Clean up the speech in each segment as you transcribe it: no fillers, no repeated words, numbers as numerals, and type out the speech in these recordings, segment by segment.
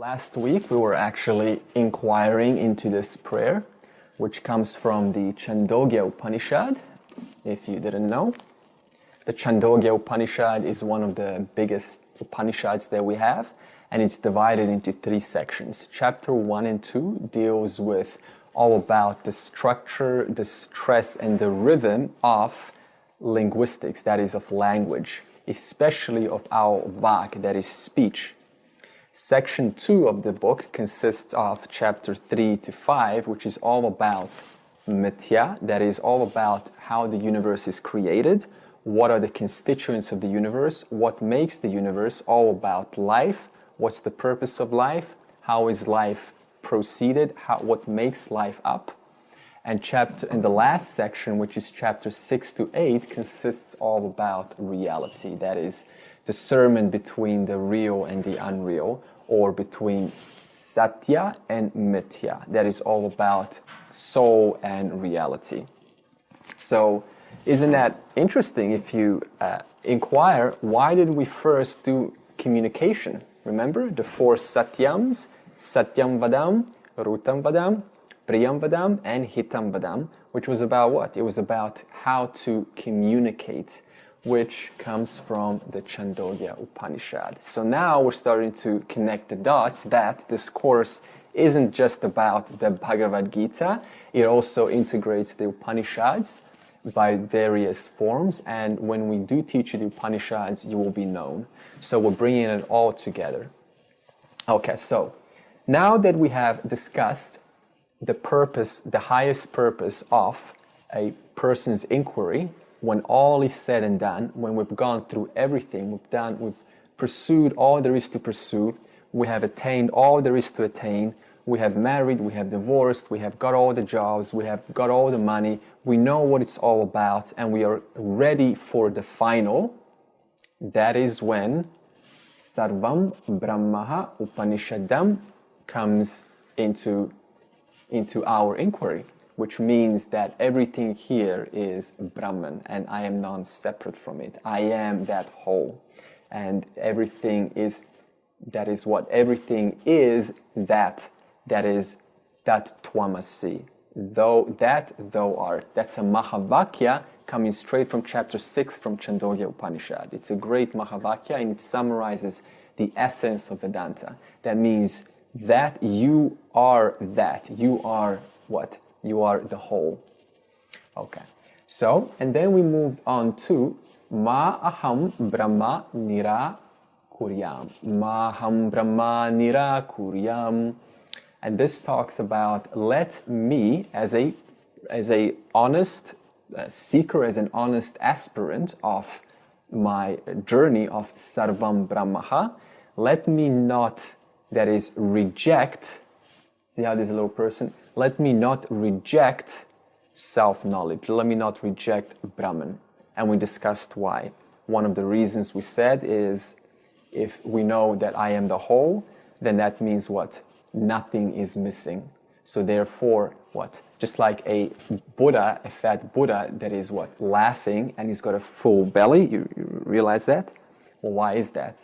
Last week we were actually inquiring into this prayer, which comes from the Chandogya Upanishad, if you didn't know. The Chandogya Upanishad is one of the biggest Upanishads that we have, and it's divided into 3 sections. Chapter 1 and 2 deals with all about the structure, the stress, and the rhythm of linguistics, that is of language, especially of our vak, that is speech. Section 2 of the book consists of chapter 3 to 5, which is all about mithya, that is all about how the universe is created, what are the constituents of the universe, what makes the universe, all about life, what's the purpose of life, how is life proceeded, what makes life up. And the last section, which is chapter 6 to 8, consists all about reality, that is discernment between the real and the unreal, or between satya and mithya. That is all about soul and reality. So, isn't that interesting if you inquire, why did we first do communication? Remember the 4 satyams, satyam vadam, rutam vadam, priyam vadam, and hitam vadam, which was about what? It was about how to communicate, which comes from the Chandogya Upanishad. So now we're starting to connect the dots that this course isn't just about the Bhagavad Gita, it also integrates the Upanishads by various forms, and when we do teach you the Upanishads, you will be known. So we're bringing it all together. Okay, so now that we have discussed the purpose, the highest purpose of a person's inquiry, when all is said and done, when we've gone through everything, we've pursued all there is to pursue, we have attained all there is to attain, we have married, we have divorced, we have got all the jobs, we have got all the money, we know what it's all about, and we are ready for the final. That is when Sarvam Brahmaha Upanishadam comes into our inquiry, which means that everything here is Brahman, and I am non-separate from it. I am that whole, and everything is, that is what everything is, that is that Twamasi. Thou art. That's a Mahavakya coming straight from chapter 6 from Chandogya Upanishad. It's a great Mahavakya, and it summarizes the essence of Vedanta. That means that you are that. You are what? You are the whole. Okay. So, and then we moved on to Ma aham brahma nira kuryam. Ma aham brahma nira kuryam. And this talks about let me, as a honest seeker, as an honest aspirant of my journey of Sarvam Brahmaha, let me not, that is, reject. See how there's a little person? Let me not reject self-knowledge. Let me not reject Brahman. And we discussed why. One of the reasons we said is, if we know that I am the whole, then that means what? Nothing is missing. So therefore, what? Just like a Buddha, a fat Buddha that is what? Laughing, and he's got a full belly. You realize that? Well, why is that?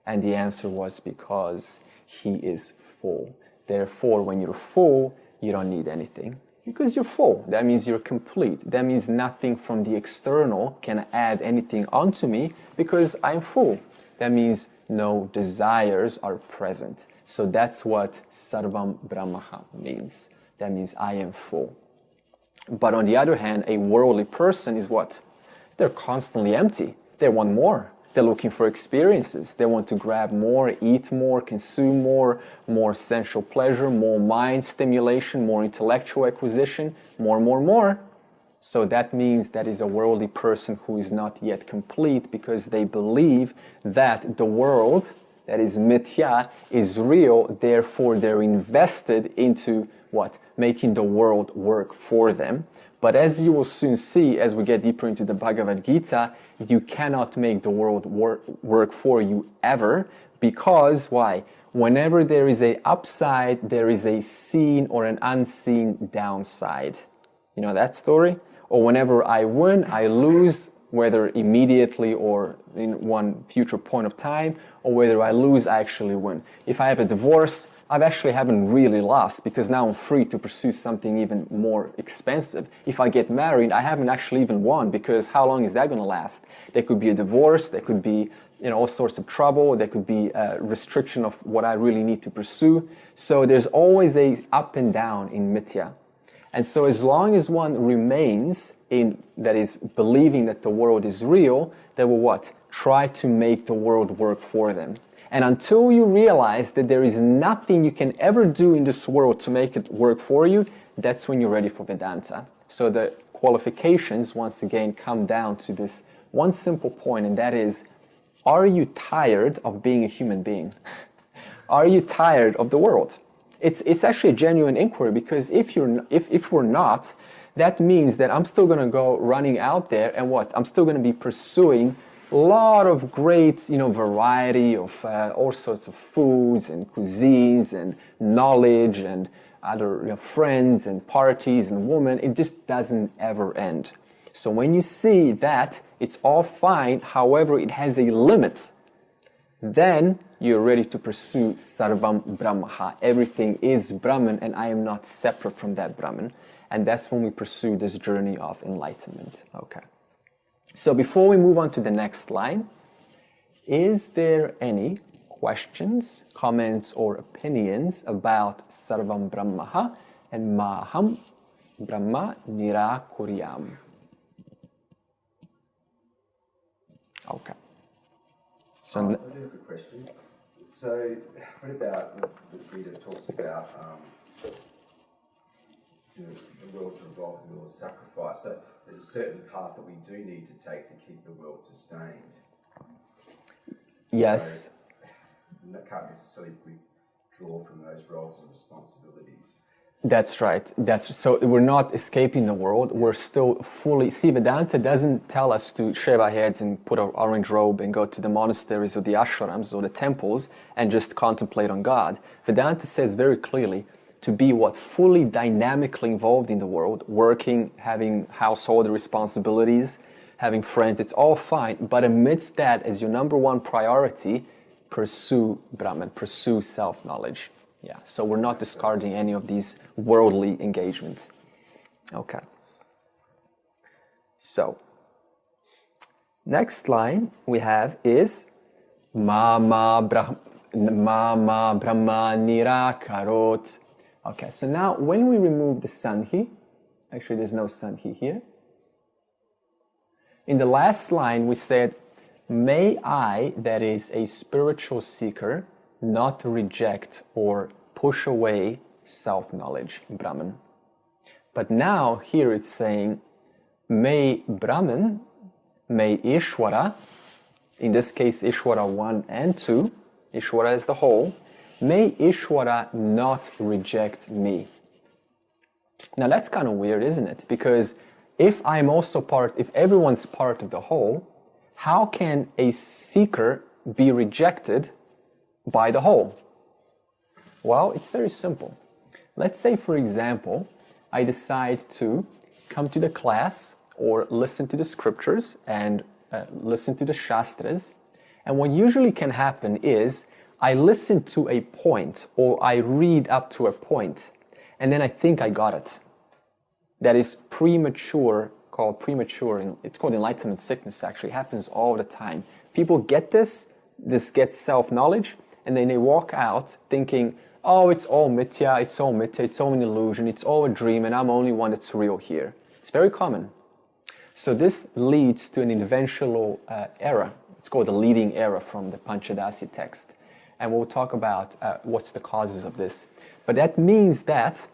And the answer was because he is full. Therefore, when you're full, you don't need anything. Because you're full. That means you're complete. That means nothing from the external can add anything onto me because I'm full. That means no desires are present. So that's what Sarvam Brahmaha means. That means I am full. But on the other hand, a worldly person is what? They're constantly empty. They want more. They're looking for experiences. They want to grab more, eat more, consume more sensual pleasure, more mind stimulation, more intellectual acquisition, more. So that means that is a worldly person who is not yet complete because they believe that the world, that is mithya, is real, therefore they're invested into what? Making the world work for them. But as you will soon see, as we get deeper into the Bhagavad Gita, you cannot make the world work for you ever, because, why? Whenever there is an upside, there is a seen or an unseen downside. You know that story? Or whenever I win, I lose, whether immediately or in one future point of time, or whether I lose, I actually win. If I have a divorce, I actually haven't really lost because now I'm free to pursue something even more expensive. If I get married, I haven't actually even won because how long is that going to last? There could be a divorce, there could be all sorts of trouble, there could be a restriction of what I really need to pursue. So there's always a up and down in mithya. And so as long as one remains in, that is, believing that the world is real, they will what? Try to make the world work for them. And until you realize that there is nothing you can ever do in this world to make it work for you, that's when you're ready for Vedanta. So the qualifications, once again, come down to this one simple point, and that is, are you tired of being a human being? Are you tired of the world? It's actually a genuine inquiry, because if we're not, that means that I'm still going to go running out there and what? I'm still going to be pursuing a lot of great, variety of all sorts of foods and cuisines and knowledge and other friends and parties and women. It just doesn't ever end. So when you see that it's all fine, however, it has a limit, then you're ready to pursue Sarvam Brahmaha. Everything is Brahman and I am not separate from that Brahman. And that's when we pursue this journey of enlightenment. Okay. So before we move on to the next line, is there any questions, comments, or opinions about Sarvam Brahmaha and Maham Brahma Nirakuryam? Okay. So I do have a question. So, what about the Gita talks about the world's revolt and the world's sacrifice? So, there's a certain path that we do need to take to keep the world sustained. Yes. So, can't necessarily withdraw from those roles and responsibilities. That's right. So we're not escaping the world. We're still fully... See, Vedanta doesn't tell us to shave our heads and put our orange robe and go to the monasteries or the ashrams or the temples and just contemplate on God. Vedanta says very clearly to be what? Fully dynamically involved in the world, working, having household responsibilities, having friends. It's all fine. But amidst that, as your number one priority, pursue Brahman, pursue self-knowledge. Yeah, so we're not discarding any of these worldly engagements. Okay. So, next line we have is Mama Brahma Nirakarot. Okay, so now when we remove the Sandhi, actually there's no Sandhi here. In the last line we said, may I, that is a spiritual seeker, not reject or push away self-knowledge, Brahman. But now here it's saying, may Brahman, may Ishvara, in this case Ishvara 1 and 2, Ishvara as the whole, may Ishvara not reject me. Now that's kind of weird, isn't it? Because if I'm also part, if everyone's part of the whole, how can a seeker be rejected by the whole? Well, it's very simple. Let's say, for example, I decide to come to the class or listen to the scriptures and listen to the shastras. And what usually can happen is I listen to a point or I read up to a point and then I think I got it. That is premature, called premature. It's called enlightenment sickness, actually. It happens all the time. People get this gets self-knowledge, and then they walk out thinking, oh, it's all mithya, it's all an illusion, it's all a dream, and I'm the only one that's real here. It's very common. So this leads to an eventual error. It's called the leading error from the Panchadasi text. And we'll talk about what's the causes of this. But that means that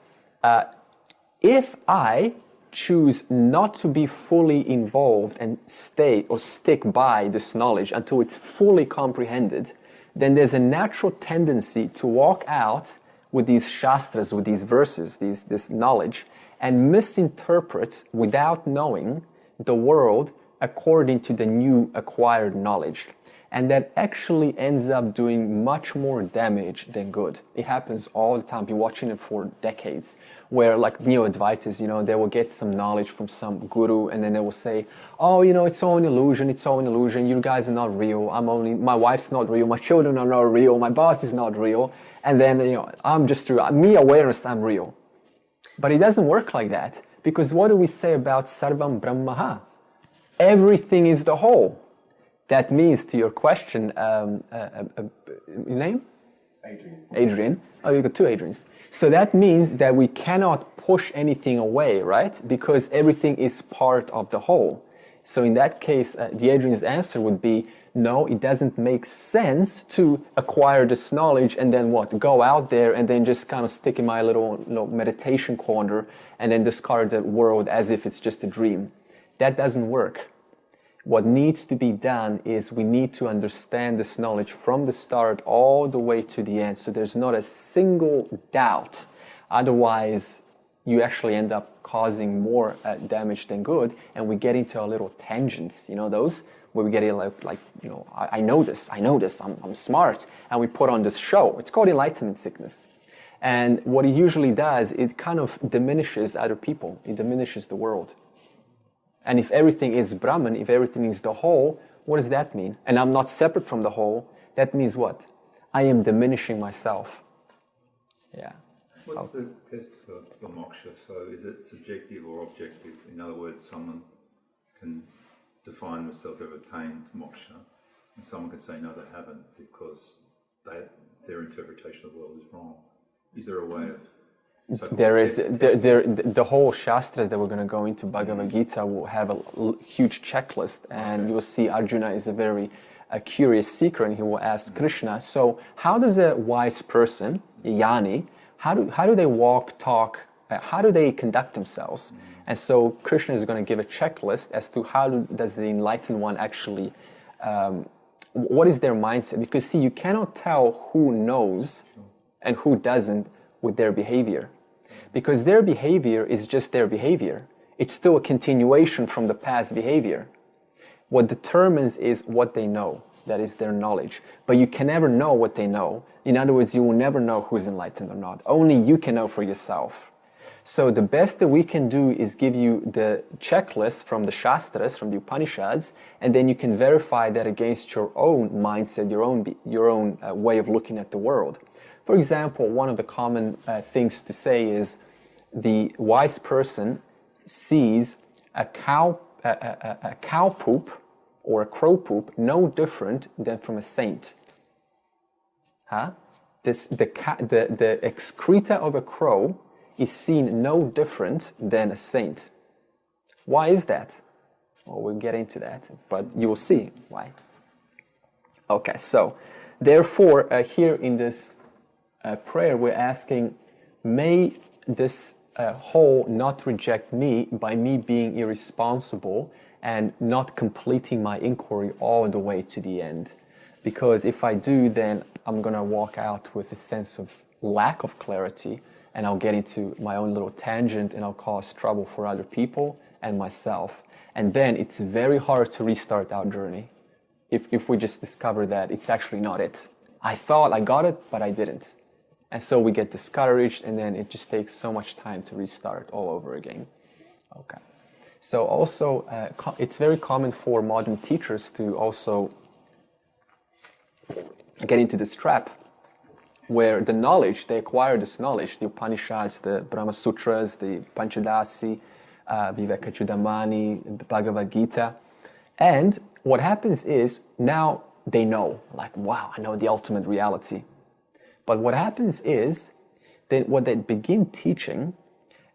if I choose not to be fully involved and stay or stick by this knowledge until it's fully comprehended, then there's a natural tendency to walk out with these shastras, with these verses, this knowledge, and misinterpret without knowing the world according to the new acquired knowledge. And that actually ends up doing much more damage than good. It happens all the time. I've been watching it for decades, where like Neo-Advaitas, they will get some knowledge from some guru, and then they will say, oh, it's all an illusion, you guys are not real, my wife's not real, my children are not real, my boss is not real, and then, I'm just real, me awareness, I'm real. But it doesn't work like that, because what do we say about Sarvam Brahmaha? Everything is the whole. That means, to your question, name? Adrian. Oh, you got two Adrians. So that means that we cannot push anything away, right? Because everything is part of the whole. So in that case, the Adrian's answer would be, no, it doesn't make sense to acquire this knowledge and then what? Go out there and then just kind of stick in my little meditation corner and then discard the world as if it's just a dream. That doesn't work. What needs to be done is we need to understand this knowledge from the start all the way to the end, so there's not a single doubt. Otherwise, you actually end up causing more damage than good, and we get into our little tangents, those where we get in I know this, I'm smart, and we put on this show. It's called enlightenment sickness. And what it usually does, it kind of diminishes other people. It diminishes the world. And if everything is Brahman, if everything is the whole, what does that mean? And I'm not separate from the whole. That means what? I am diminishing myself. Yeah. What's the test for moksha? So is it subjective or objective? In other words, someone can define themselves they've attained moksha, and someone can say no, they haven't, because their interpretation of the world is wrong. Is there a way of... There is the whole shastras that we're going to go into. Bhagavad Gita will have a huge checklist, and you'll see Arjuna is a very curious seeker, and he will ask Krishna, so how does a wise person, a jnani, how do they walk, talk, how do they conduct themselves? And so Krishna is going to give a checklist as to how does the enlightened one actually, what is their mindset? Because see, you cannot tell who knows and who doesn't with their behavior. Because their behavior is just their behavior. It's still a continuation from the past behavior. What determines is what they know. That is their knowledge. But you can never know what they know. In other words, you will never know who's enlightened or not. Only you can know for yourself. So the best that we can do is give you the checklist from the Shastras, from the Upanishads, and then you can verify that against your own mindset, your own way of looking at the world. For example, one of the common things to say is the wise person sees a cow poop or a crow poop no different than from a saint. The excreta of a crow is seen no different than a saint. Why is that? Well, we'll get into that, but you will see why. Okay, so therefore, here in this prayer, we're asking, may this whole not reject me by me being irresponsible and not completing my inquiry all the way to the end. Because if I do, then I'm going to walk out with a sense of lack of clarity, and I'll get into my own little tangent, and I'll cause trouble for other people and myself. And then it's very hard to restart our journey if we just discover that it's actually not it. I thought I got it, but I didn't. And so we get discouraged, and then it just takes so much time to restart all over again. Okay. So also, it's very common for modern teachers to also get into this trap where the knowledge, they acquire this knowledge, the Upanishads, the Brahma Sutras, the Panchadasi, Vivekachudamani, the Bhagavad Gita. And what happens is, now they know, like, wow, I know the ultimate reality. But what happens is, then what they begin teaching,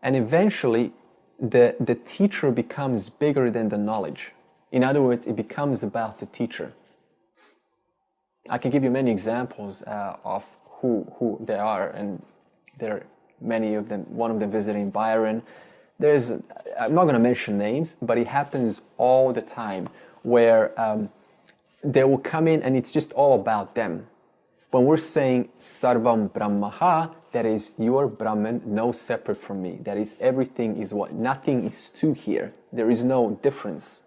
and eventually the teacher becomes bigger than the knowledge. In other words, it becomes about the teacher. I can give you many examples of who they are, and there are many of them, one of them visiting Byron. I'm not going to mention names, but it happens all the time where they will come in and it's just all about them. When we're saying Sarvam Brahmaha, that is, you are Brahman, no separate from me. That is, everything is what? Nothing is two here. There is no difference.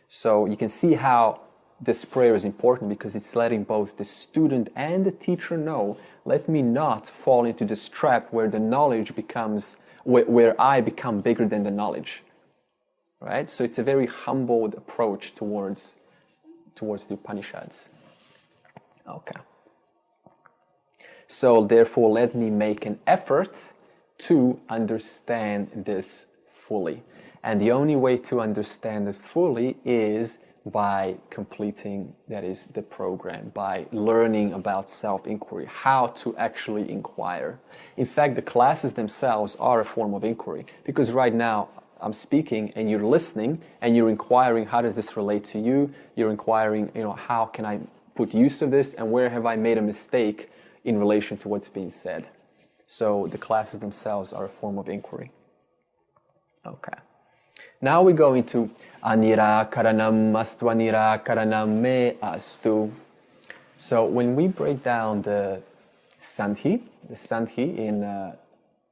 So you can see how this prayer is important because it's letting both the student and the teacher know, let me not fall into this trap where the knowledge becomes, where I become bigger than the knowledge. Right? So it's a very humbled approach towards the Upanishads. Okay. So therefore, let me make an effort to understand this fully. And the only way to understand it fully is by completing, that is, the program, by learning about self-inquiry, how to actually inquire. In fact, the classes themselves are a form of inquiry, because right now I'm speaking and you're listening and you're inquiring, how does this relate to you? You're inquiring, how can I put use of this, and where have I made a mistake in relation to what's being said? So the classes themselves are a form of inquiry. Okay. Now we go into Anirakaranam astu anirakaranam me astu. So when we break down the Sandhi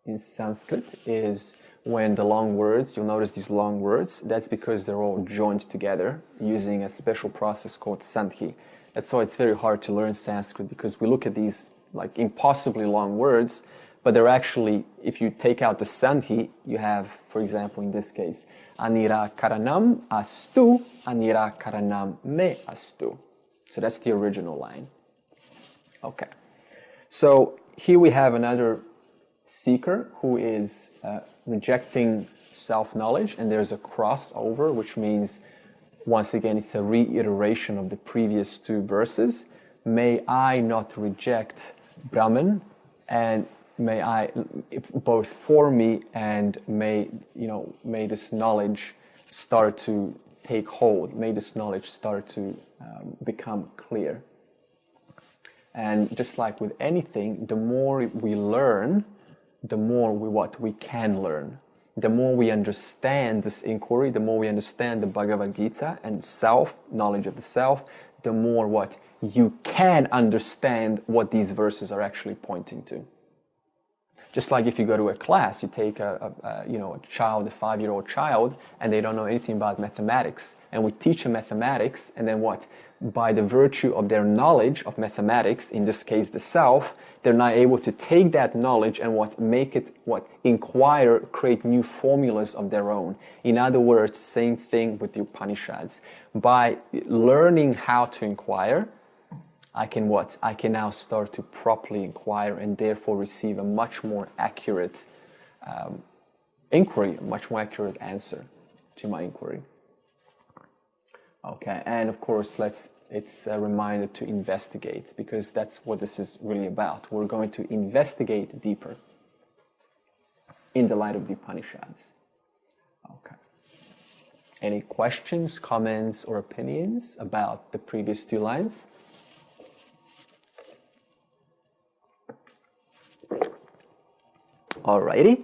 in Sanskrit is when the long words, you'll notice these long words, that's because they're all joined together using a special process called Sandhi. That's why it's very hard to learn Sanskrit, because we look at these like impossibly long words, but they're actually, if you take out the Sandhi, you have, for example, in this case, Anirakaranam astu, Anirakaranam me astu. So that's the original line. Okay. So here we have another seeker who is rejecting self-knowledge, and there's a crossover, which means, once again, it's a reiteration of the previous two verses. May I not reject Brahman, and may I, both for me, and may this knowledge start to take hold. May this knowledge start to become clear. And just like with anything, the more we learn, the more we can learn. The more we understand this inquiry, the more we understand the Bhagavad Gita and knowledge of the self, the more you can understand what these verses are actually pointing to. Just like if you go to a class, you take a 5-year-old child, and they don't know anything about mathematics, and we teach them mathematics, and then by the virtue of their knowledge of mathematics, in this case the self, they're now able to take that knowledge and inquire, create new formulas of their own. In other words, same thing with the Upanishads. By learning how to inquire, I can now start to properly inquire, and therefore receive a much more accurate inquiry, a much more accurate answer to my inquiry. Okay, and of course, it's a reminder to investigate, because that's what this is really about. We're going to investigate deeper in the light of the Upanishads. Okay. Any questions, comments, or opinions about the previous two lines? Alrighty.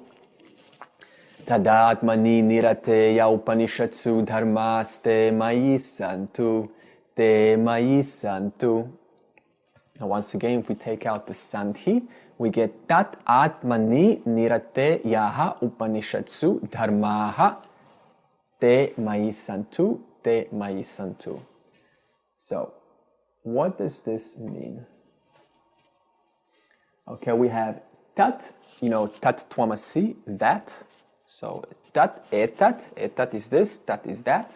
Tadatmani nirate ya upanishatsu dharmaste mayi santu te mayi santu. Now once again, if we take out the sandhi, we get tat atmani nirate yaha upanishatsu dharmaha te mayi santu te mayi santu. So, what does this mean? Okay, we have tat, tat tvamasi, that. So, tat, etat is this, tat is that.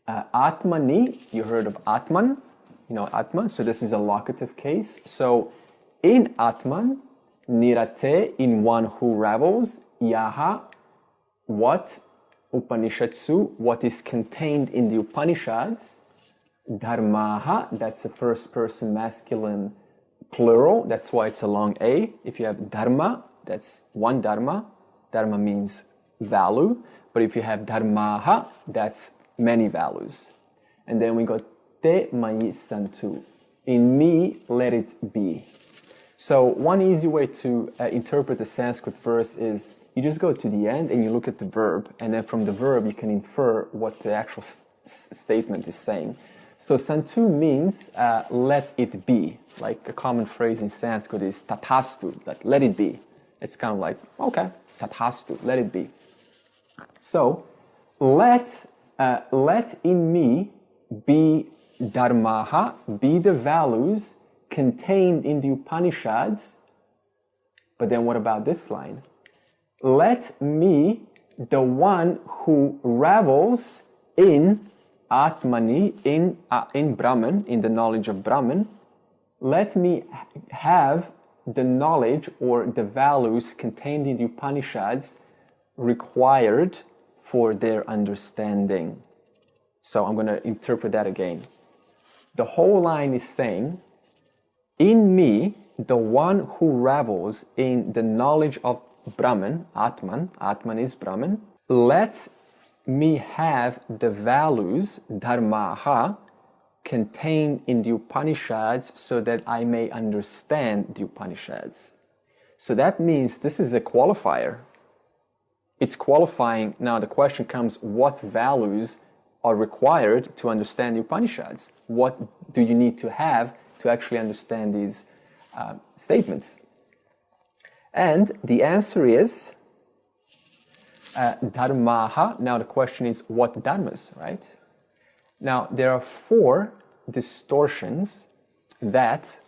Atmani, you heard of Atman, Atman, so this is a locative case. So, in Atman, nirate, in one who revels, yaha, what, Upanishatsu, what is contained in the Upanishads, dharmaha, that's a first person masculine plural, that's why it's a long A. If you have dharma, that's one dharma. Dharma means value. But if you have dharmaha, that's many values. And then we go te mayi santu. In me, let it be. So one easy way to interpret the Sanskrit verse is you just go to the end and you look at the verb. And then from the verb, you can infer what the actual statement is saying. So santu means let it be. Like a common phrase in Sanskrit is tathastu, like let it be. It's kind of like, okay, tathastu, let it be. So let in me be dharmaha, be the values contained in the Upanishads. But then what about this line? Let me, the one who revels in Atmani, in Brahman, in the knowledge of Brahman, let me have the knowledge or the values contained in the Upanishads required for their understanding. So I'm going to interpret that again. The whole line is saying, in me, the one who revels in the knowledge of Brahman, Atman is Brahman, let me have the values, dharmaha, contained in the Upanishads so that I may understand the Upanishads. So that means this is a qualifier. It's qualifying. Now the question comes, what values are required to understand the Upanishads? What do you need to have to actually understand these statements? And the answer is dharmaha. Now the question is, what dharmas, right? Now there are 4 distortions that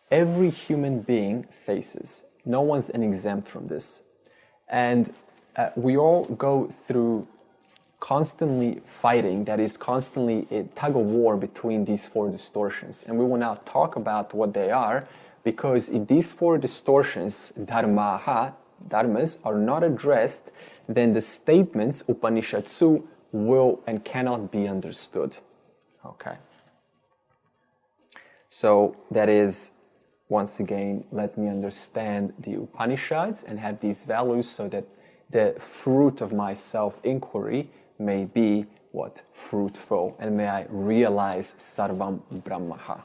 every human being faces. No one's an exempt from this. And we all go through constantly fighting, that is constantly a tug of war between these 4 distortions. And we will now talk about what they are, because if these 4 distortions, dharmas, are not addressed, then the statements, Upanishadsu, will and cannot be understood. Okay. So that is, once again, let me understand the Upanishads and have these values so that the fruit of my self-inquiry may be what? Fruitful, and may I realize Sarvam Brahmaha.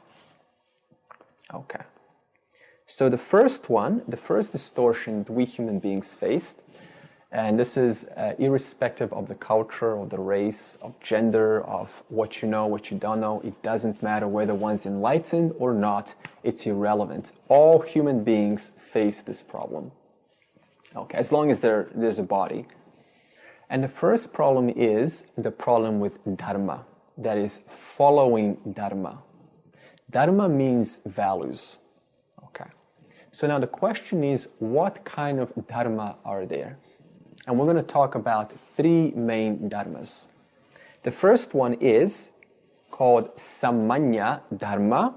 Okay. So the first one, the first distortion that we human beings faced, and this is irrespective of the culture, of the race, of gender, of what you know, what you don't know. It doesn't matter whether one's enlightened or not. It's irrelevant. All human beings face this problem. Okay, as long as there's a body. And the first problem is the problem with dharma. That is, following dharma. Dharma means values. Okay. So now the question is, what kind of dharma are there? And we're going to talk about 3 main dharmas. The first one is called Samanya Dharma,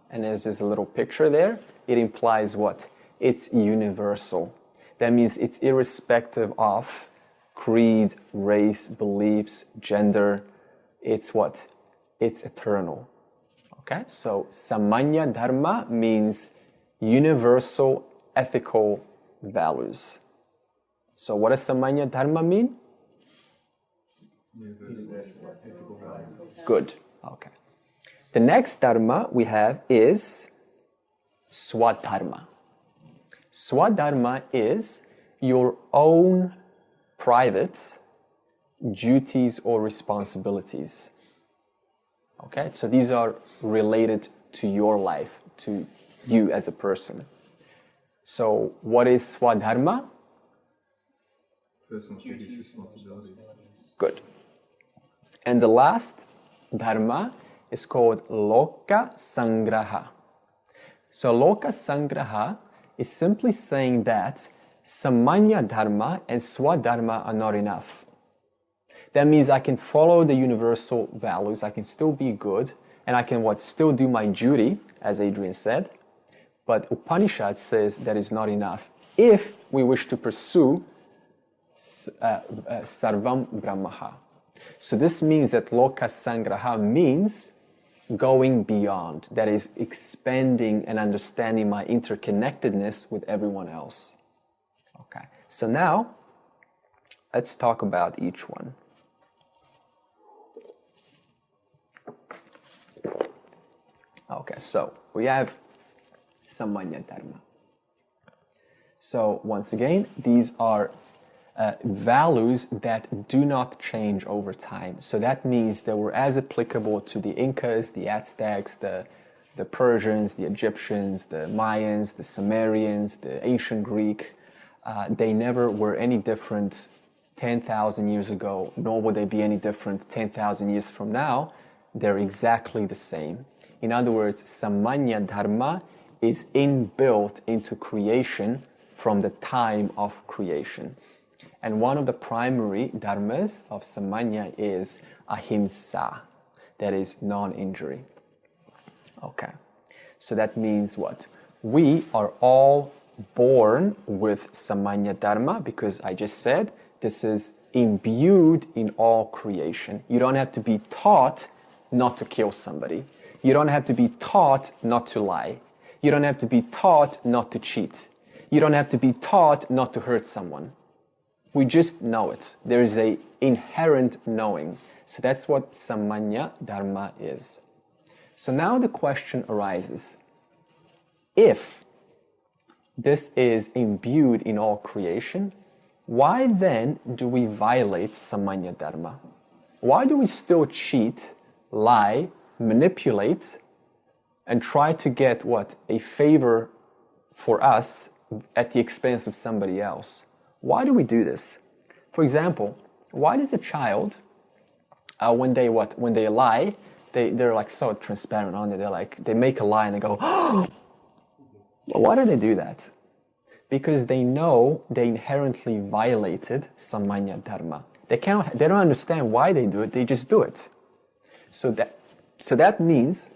and there's a little picture there. It implies what? It's universal. That means it's irrespective of creed, race, beliefs, gender. It's what? It's eternal. Okay? So Samanya Dharma means universal ethical values. So what does Samanya Dharma mean? Good. Okay. The next Dharma we have is swadharma. Swadharma is your own private duties or responsibilities. Okay? So these are related to your life, to you as a person. So what is swadharma? Personal duties, responsibilities. Good. And the last dharma is called loka sangraha. So loka sangraha is simply saying that samanya dharma and swadharma are not enough. That means I can follow the universal values, I can still be good, and I can still do my duty, as Adrian said. But Upanishad says that is not enough if we wish to pursue Sarvam Brahmaha. So this means that Loka Sangraha means going beyond, that is expanding and understanding my interconnectedness with everyone else. Okay, so now let's talk about each one. Okay, so we have Samanya Dharma. So once again, these are values that do not change over time. So that means they were as applicable to the Incas, the Aztecs, the Persians, the Egyptians, the Mayans, the Sumerians, the ancient Greek. They never were any different 10,000 years ago, nor will they be any different 10,000 years from now. they're exactly the same. In other words, samanya dharma is inbuilt into creation from the time of creation. And one of the primary dharmas of samanya is ahimsa, that is non-injury. Okay, so that means what? We are all born with samanya dharma because I just said this is imbued in all creation. You don't have to be taught not to kill somebody. You don't have to be taught not to lie. You don't have to be taught not to cheat. You don't have to be taught not to hurt someone. We just know it. There is an inherent knowing. So that's what samanya dharma is. So now the question arises. If this is imbued in all creation, why then do we violate samanya dharma? Why do we still cheat, lie, manipulate, and try to get what? A favor for us at the expense of somebody else? Why do we do this? For example, why does the child, when they lie, they're like so transparent on it. They're like, they make a lie and they go, oh! Why do they do that? Because they know they inherently violated samanya dharma. They don't understand why they do it. They just do it. So that means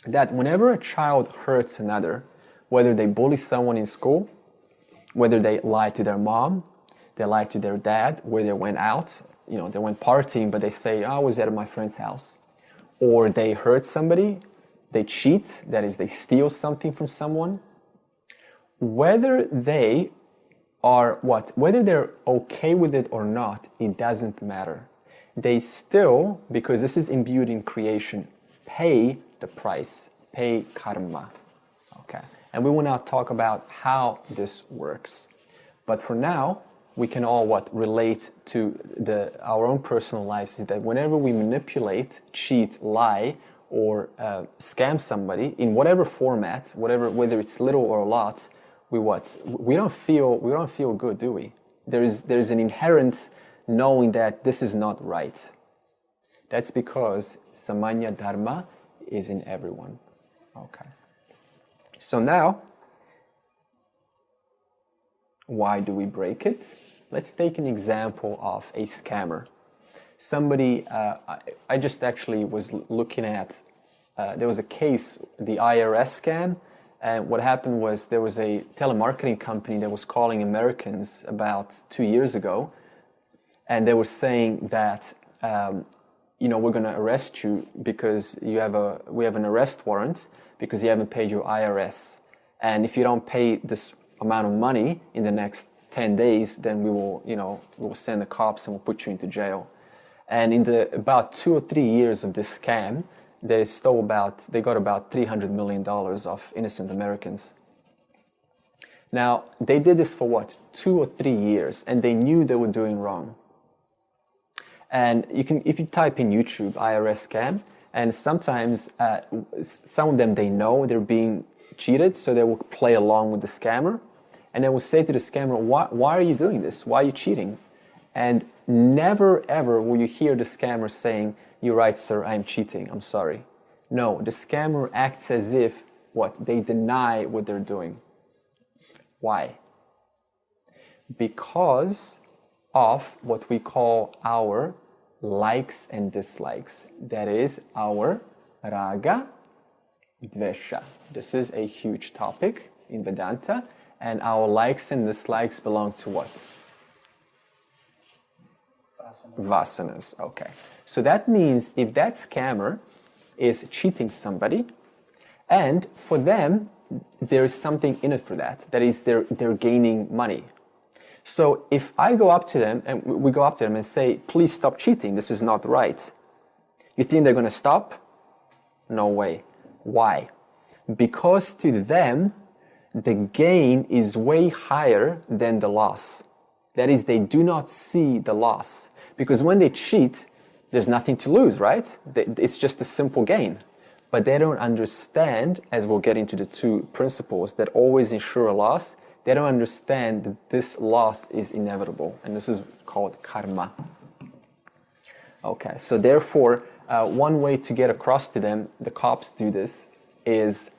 that whenever a child hurts another, whether they bully someone in school, whether they lie to their mom, they lie to their dad, where they went out, they went partying, but they say, I was at my friend's house. Or they hurt somebody, they cheat, that is, they steal something from someone. Whether they are whether they're okay with it or not, it doesn't matter. They still, because this is imbued in creation, pay the price, pay karma. Okay, and we will now talk about how this works. But for now, we can all relate to our own personal lives, is that whenever we manipulate, cheat, lie, or scam somebody in whatever format, whether it's little or a lot, we don't feel good, do we? There's an inherent knowing that this is not right. That's because samanya dharma is in everyone. Okay. So now, why do we break it? Let's take an example of a scammer. Somebody, I just actually was looking at, there was a case, the IRS scam, and what happened was there was a telemarketing company that was calling Americans about 2 years ago, and they were saying that, we're going to arrest you because we have an arrest warrant because you haven't paid your IRS. And if you don't pay this amount of money in the next 10 days, then we'll send the cops and we'll put you into jail. And in about 2 or 3 years of this scam, they got about $300 million of innocent Americans. Now, they did this for 2 or 3 years, and they knew they were doing wrong. And if you type in YouTube IRS scam, and sometimes some of them, they know they're being cheated, so they will play along with the scammer, and they will say to the scammer, why are you doing this? Why are you cheating? And never ever will you hear the scammer saying, you're right, sir, I'm cheating, I'm sorry. No, the scammer acts as if they deny what they're doing. Why? Because of what we call our likes and dislikes. That is our Raga, Dvesha. This is a huge topic in Vedanta, and our likes and dislikes belong to what? Vasanas. Okay. So that means if that scammer is cheating somebody, and for them, there is something in it for that. That is, they're gaining money. So if I go up to them, and we go up to them and say, please stop cheating, this is not right. You think they're going to stop? No way. Why? Because to them, the gain is way higher than the loss. That is, they do not see the loss. Because when they cheat, there's nothing to lose, right? It's just a simple gain. But they don't understand, as we'll get into the two principles that always ensure a loss, they don't understand that this loss is inevitable. And this is called karma. Okay, so therefore, one way to get across to them, the cops do this, is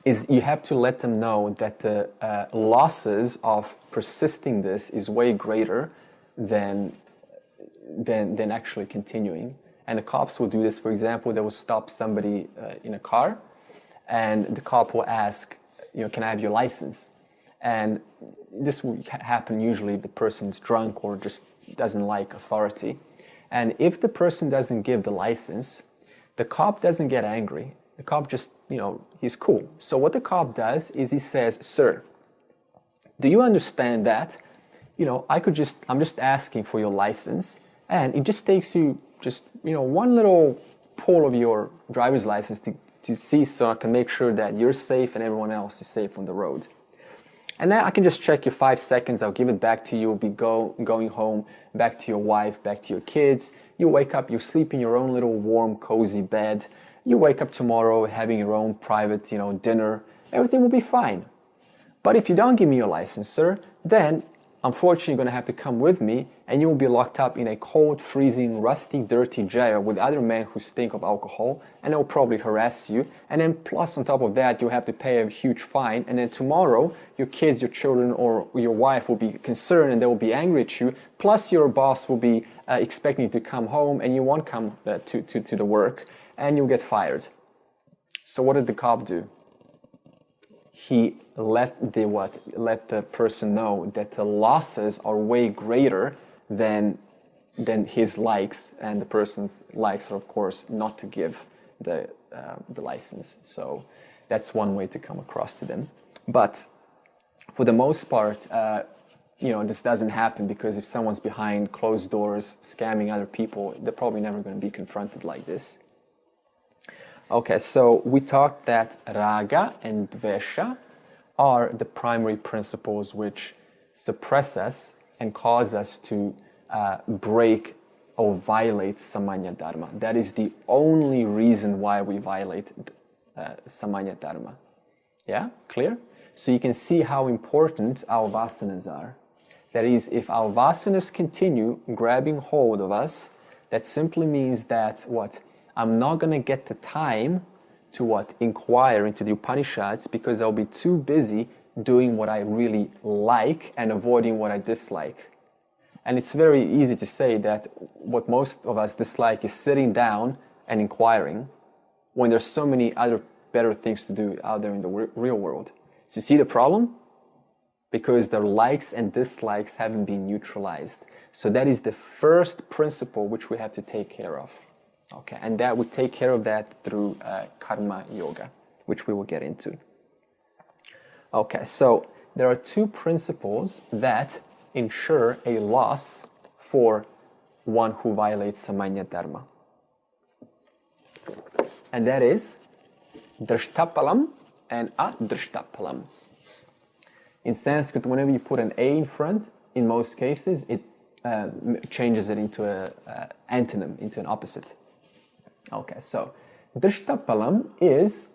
you have to let them know that the losses of persisting this is way greater than actually continuing. And the cops will do this. For example, they will stop somebody in a car, and the cop will ask, can I have your license? And this will happen usually if the person's drunk or just doesn't like authority. And if the person doesn't give the license, the cop doesn't get angry. The cop just, he's cool. So what the cop does is he says, sir, do you understand that, I'm just asking for your license, and it just takes you one little pull of your driver's license to see, so I can make sure that you're safe and everyone else is safe on the road. And then I can just check your 5 seconds, I'll give it back to you, you'll be going home, back to your wife, back to your kids. You wake up, you sleep in your own little warm, cozy bed. You wake up tomorrow having your own private, dinner. Everything will be fine. But if you don't give me your license, sir, then unfortunately you're going to have to come with me, and you will be locked up in a cold, freezing, rusty, dirty jail with other men who stink of alcohol, and they'll probably harass you. And then plus on top of that, you'll have to pay a huge fine. And then tomorrow, your kids, your children, or your wife will be concerned, and they will be angry at you. Plus your boss will be expecting you to come home, and you won't come to the work, and you'll get fired. So what did the cop do? He let the person know that the losses are way greater than his likes, and the person's likes are, of course, not to give the license. So that's one way to come across to them. But for the most part, this doesn't happen, because if someone's behind closed doors scamming other people, they're probably never going to be confronted like this. Okay, so we talked that Raga and Dvesha are the primary principles which suppress us and cause us to break or violate Samanya Dharma. That is the only reason why we violate Samanya Dharma. Yeah, clear? So you can see how important our vasanas are. That is, if our vasanas continue grabbing hold of us, that simply means that what? I'm not going to get the time to inquire into the Upanishads, because I'll be too busy doing what I really like and avoiding what I dislike. And it's very easy to say that what most of us dislike is sitting down and inquiring, when there's so many other better things to do out there in the real world. So you see the problem? Because the likes and dislikes haven't been neutralized. So that is the first principle which we have to take care of. Okay, and that we take care of that through karma yoga, which we will get into. Okay, so there are two principles that ensure a loss for one who violates Samanya Dharma. And that is drishtapalam and adrishtapalam. In Sanskrit, whenever you put an A in front, in most cases, it changes it into an antonym, into an opposite. Okay, so drishtapalam is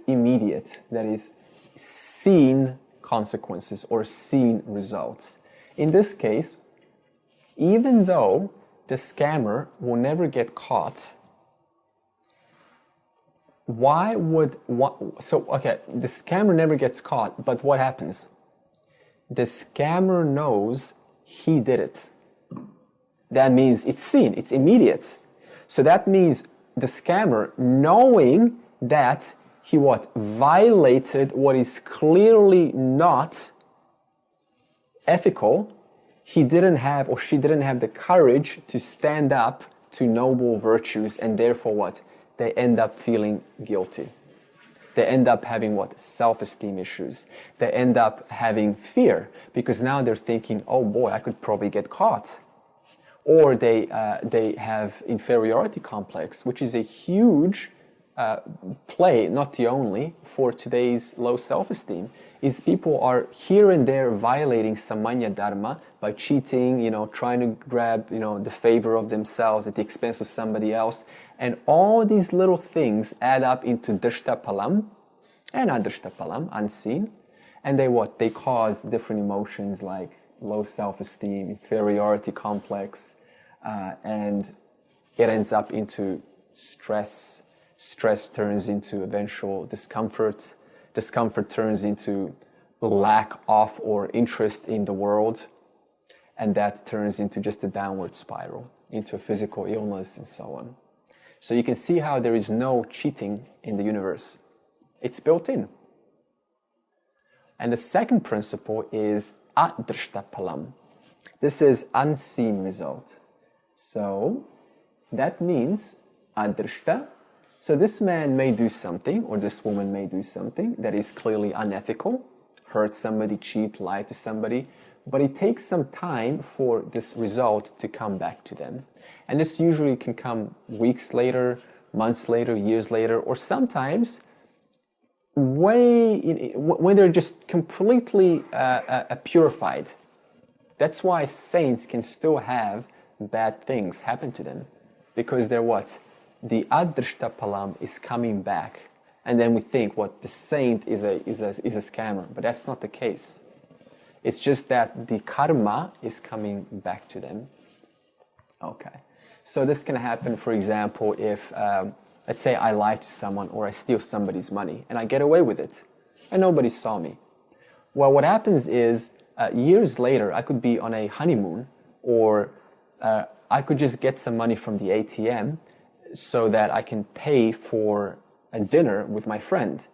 immediate, that is seen consequences or seen results. In this case, even though the scammer will never get caught, the scammer never gets caught, but what happens? The scammer knows he did it. That means it's seen, it's immediate. So that means the scammer, knowing that he violated what is clearly not ethical, he didn't have, or she didn't have the courage to stand up to noble virtues, and therefore they end up feeling guilty. They end up having self-esteem issues. They end up having fear, because now they're thinking, oh boy, I could probably get caught. Or they have inferiority complex, which is a huge play, not the only, for today's low self-esteem, is people are here and there violating Samanya Dharma by cheating, trying to grab, the favor of themselves at the expense of somebody else. And all these little things add up into drishtapalam and adrishtapalam, unseen. And they cause different emotions like low self-esteem, inferiority complex, and it ends up into stress. Stress turns into eventual discomfort. Discomfort turns into lack of or interest in the world, and that turns into just a downward spiral, into a physical illness and so on. So you can see how there is no cheating in the universe. It's built in. And the second principle is adrishta palam. This is unseen result. So that means adrishta. So this man may do something, or this woman may do something that is clearly unethical, hurt somebody, cheat, lie to somebody, but it takes some time for this result to come back to them. And this usually can come weeks later, months later, years later, or sometimes when they're just completely purified. That's why saints can still have bad things happen to them, because they're what? The adrishta palam is coming back. And then we think, what, the saint is a scammer, but that's not the case. It's just that the karma is coming back to them. Okay. So this can happen, for example, if, let's say I lie to someone or I steal somebody's money and I get away with it and nobody saw me. Well, what happens is years later, I could be on a honeymoon, or I could just get some money from the ATM so that I can pay for a dinner with my friend.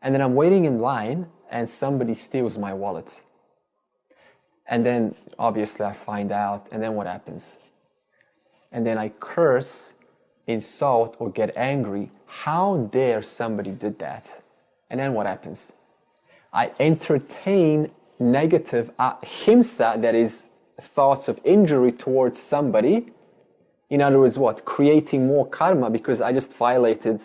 And then I'm waiting in line and somebody steals my wallet. And then obviously I find out, and then what happens? And then I curse, insult, or get angry. How dare somebody did that? And then what happens? I entertain negative ahimsa, that is thoughts of injury towards somebody. In other words, what? Creating more karma, because I just violated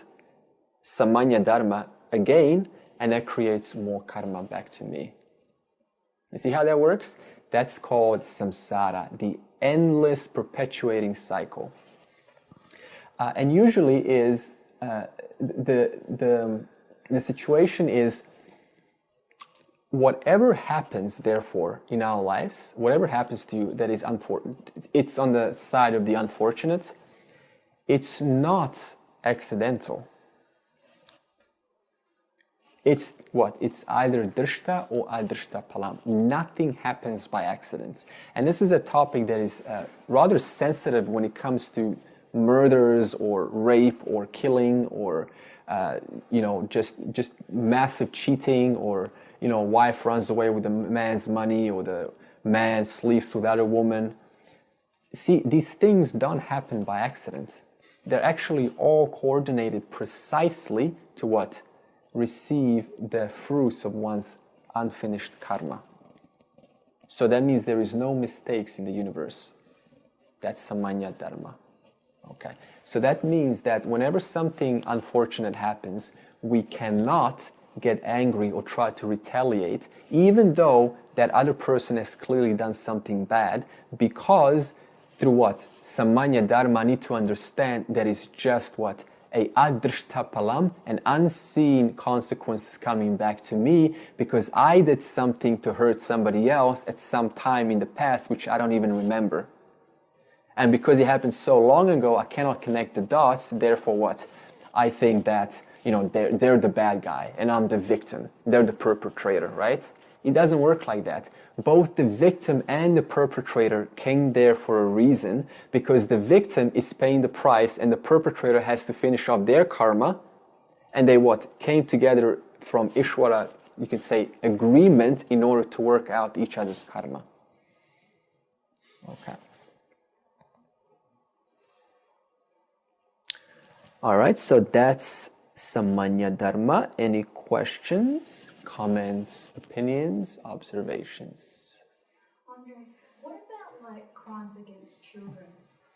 samanya dharma again, and that creates more karma back to me. You see how that works? That's called samsara, the endless perpetuating cycle. And usually is the situation is, whatever happens, therefore, in our lives, whatever happens to you that is unfortunate, it's on the side of the unfortunate, it's not accidental. It's what? It's either drishta or adrishta palam. Nothing happens by accidents. And this is a topic that is rather sensitive when it comes to murders or rape or killing or just massive cheating, or wife runs away with the man's money, or the man sleeps with other woman. See, these things don't happen by accident. They're actually all coordinated precisely to what? Receive the fruits of one's unfinished karma. So that means there is no mistakes in the universe. That's samanya dharma. Okay. So that means that whenever something unfortunate happens, we cannot get angry or try to retaliate, even though that other person has clearly done something bad, because through what? Samanya dharma, need to understand that is just what? A adrishta palam, an unseen consequences coming back to me because I did something to hurt somebody else at some time in the past which I don't even remember. And because it happened so long ago, I cannot connect the dots. Therefore what? I think that, they're the bad guy and I'm the victim. They're the perpetrator, right? It doesn't work like that. Both the victim and the perpetrator came there for a reason, because the victim is paying the price and the perpetrator has to finish off their karma. And they what? Came together from Ishvara, you can say, agreement in order to work out each other's karma. Okay. All right, so that's samanya dharma. Any questions, comments, opinions, observations? Andre, what about like crimes against children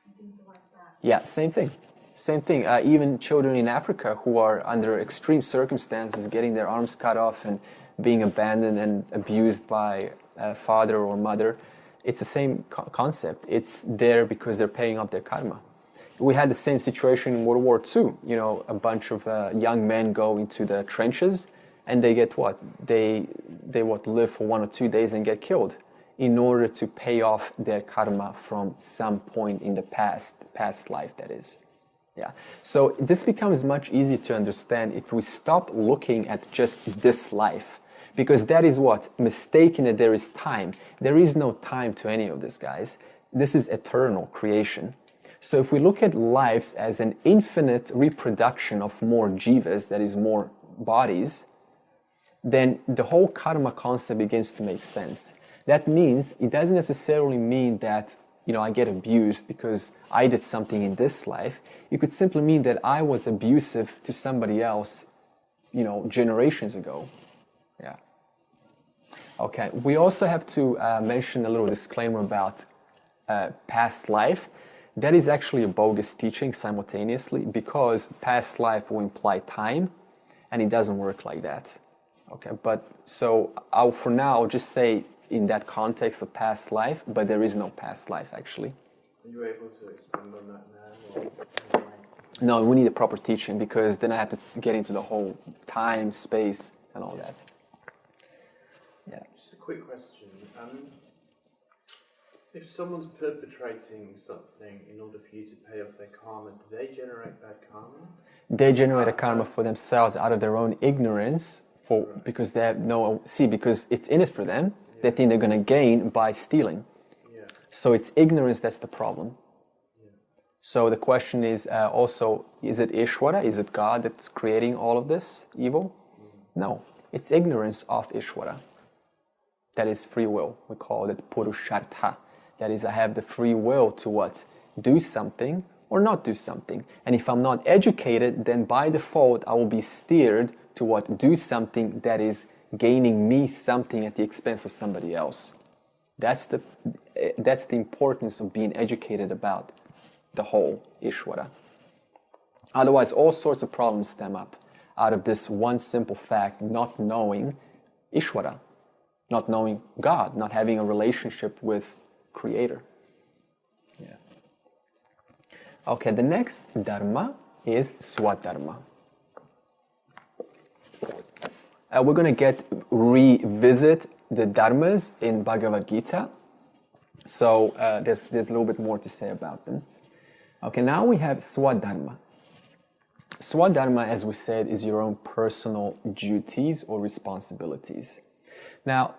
and things like that? Yeah, same thing. Same thing. Even children in Africa who are under extreme circumstances, getting their arms cut off and being abandoned and abused by a father or mother, it's the same concept. It's there because they're paying off their karma. We had the same situation in World War II. A bunch of young men go into the trenches and they get what? They live for 1 or 2 days and get killed. in order to pay off their karma from some point in the past life, that is. Yeah. So this becomes much easier to understand if we stop looking at just this life, because that is what? Mistaking that there is time. There is no time to any of this, guys. This is eternal creation. So if we look at lives as an infinite reproduction of more jivas, that is more bodies, then the whole karma concept begins to make sense. That means it doesn't necessarily mean that, you know, I get abused because I did something in this life. It could simply mean that I was abusive to somebody else, you know, generations ago. Yeah. Okay. We also have to mention a little disclaimer about past life. That is actually a bogus teaching simultaneously, because past life will imply time, and it doesn't work like that. Okay, but so I'll for now just say in that context of past life, but there is no past life actually. Are you able to expand on that now? Or? No, we need a proper teaching, because then I have to get into the whole time, space, and all that. Yeah. Just a quick question. If someone's perpetrating something in order for you to pay off their karma, do they generate that karma? They generate a karma for themselves out of their own ignorance, because they have no, because it's in it for them. Yeah. They think they're going to gain by stealing. Yeah. So it's ignorance that's the problem. Yeah. So the question is also, is it Ishvara? Is it God that's creating all of this evil? No, it's ignorance of Ishvara. That is free will. We call it Purushartha. That is, I have the free will to what? Do something or not do something. And if I'm not educated, then by default I will be steered to what? Do something that is gaining me something at the expense of somebody else. That's the importance of being educated about the whole Ishvara. Otherwise, all sorts of problems stem up out of this one simple fact, not knowing Ishvara, not knowing God, not having a relationship with Creator. Yeah. Okay, the next dharma is swadharma. We're going to revisit the dharmas in Bhagavad Gita. So there's a little bit more to say about them. Okay, now we have swadharma. Swadharma, as we said, is your own personal duties or responsibilities. Now,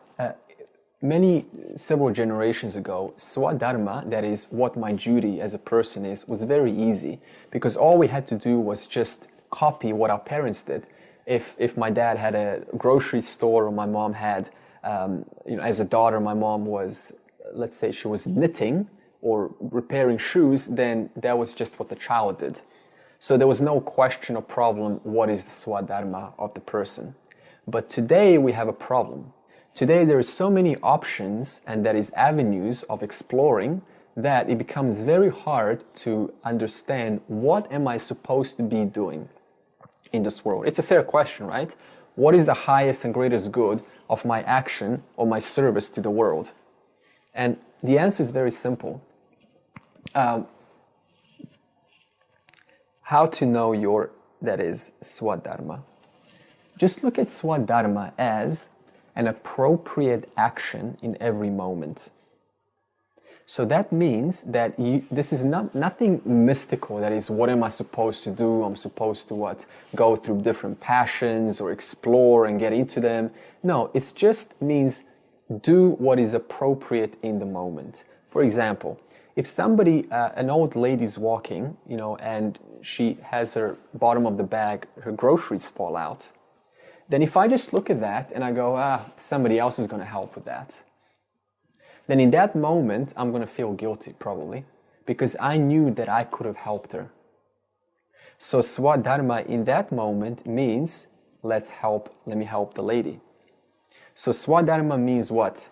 several generations ago, swadharma, that is what my duty as a person is, was very easy, because all we had to do was just copy what our parents did. If my dad had a grocery store, or my mom had, as a daughter, my mom was, let's say she was knitting or repairing shoes, then that was just what the child did. So there was no question or problem, what is the swadharma of the person. But today we have a problem. Today there is so many options, and that is avenues of exploring, that it becomes very hard to understand what am I supposed to be doing in this world. It's a fair question, right? What is the highest and greatest good of my action or my service to the world? And the answer is very simple. How to know that is swadharma. Just look at swadharma as an appropriate action in every moment. So that means that this is nothing mystical, that is, what am I supposed to do? I'm supposed to what? Go through different passions or explore and get into them. No, it just means do what is appropriate in the moment. For example, if somebody, an old lady's walking, and she has her bottom of the bag, her groceries fall out, then if I just look at that and I go, somebody else is going to help with that, then in that moment, I'm going to feel guilty probably, because I knew that I could have helped her. So swadharma in that moment means, let me help the lady. So swadharma means what?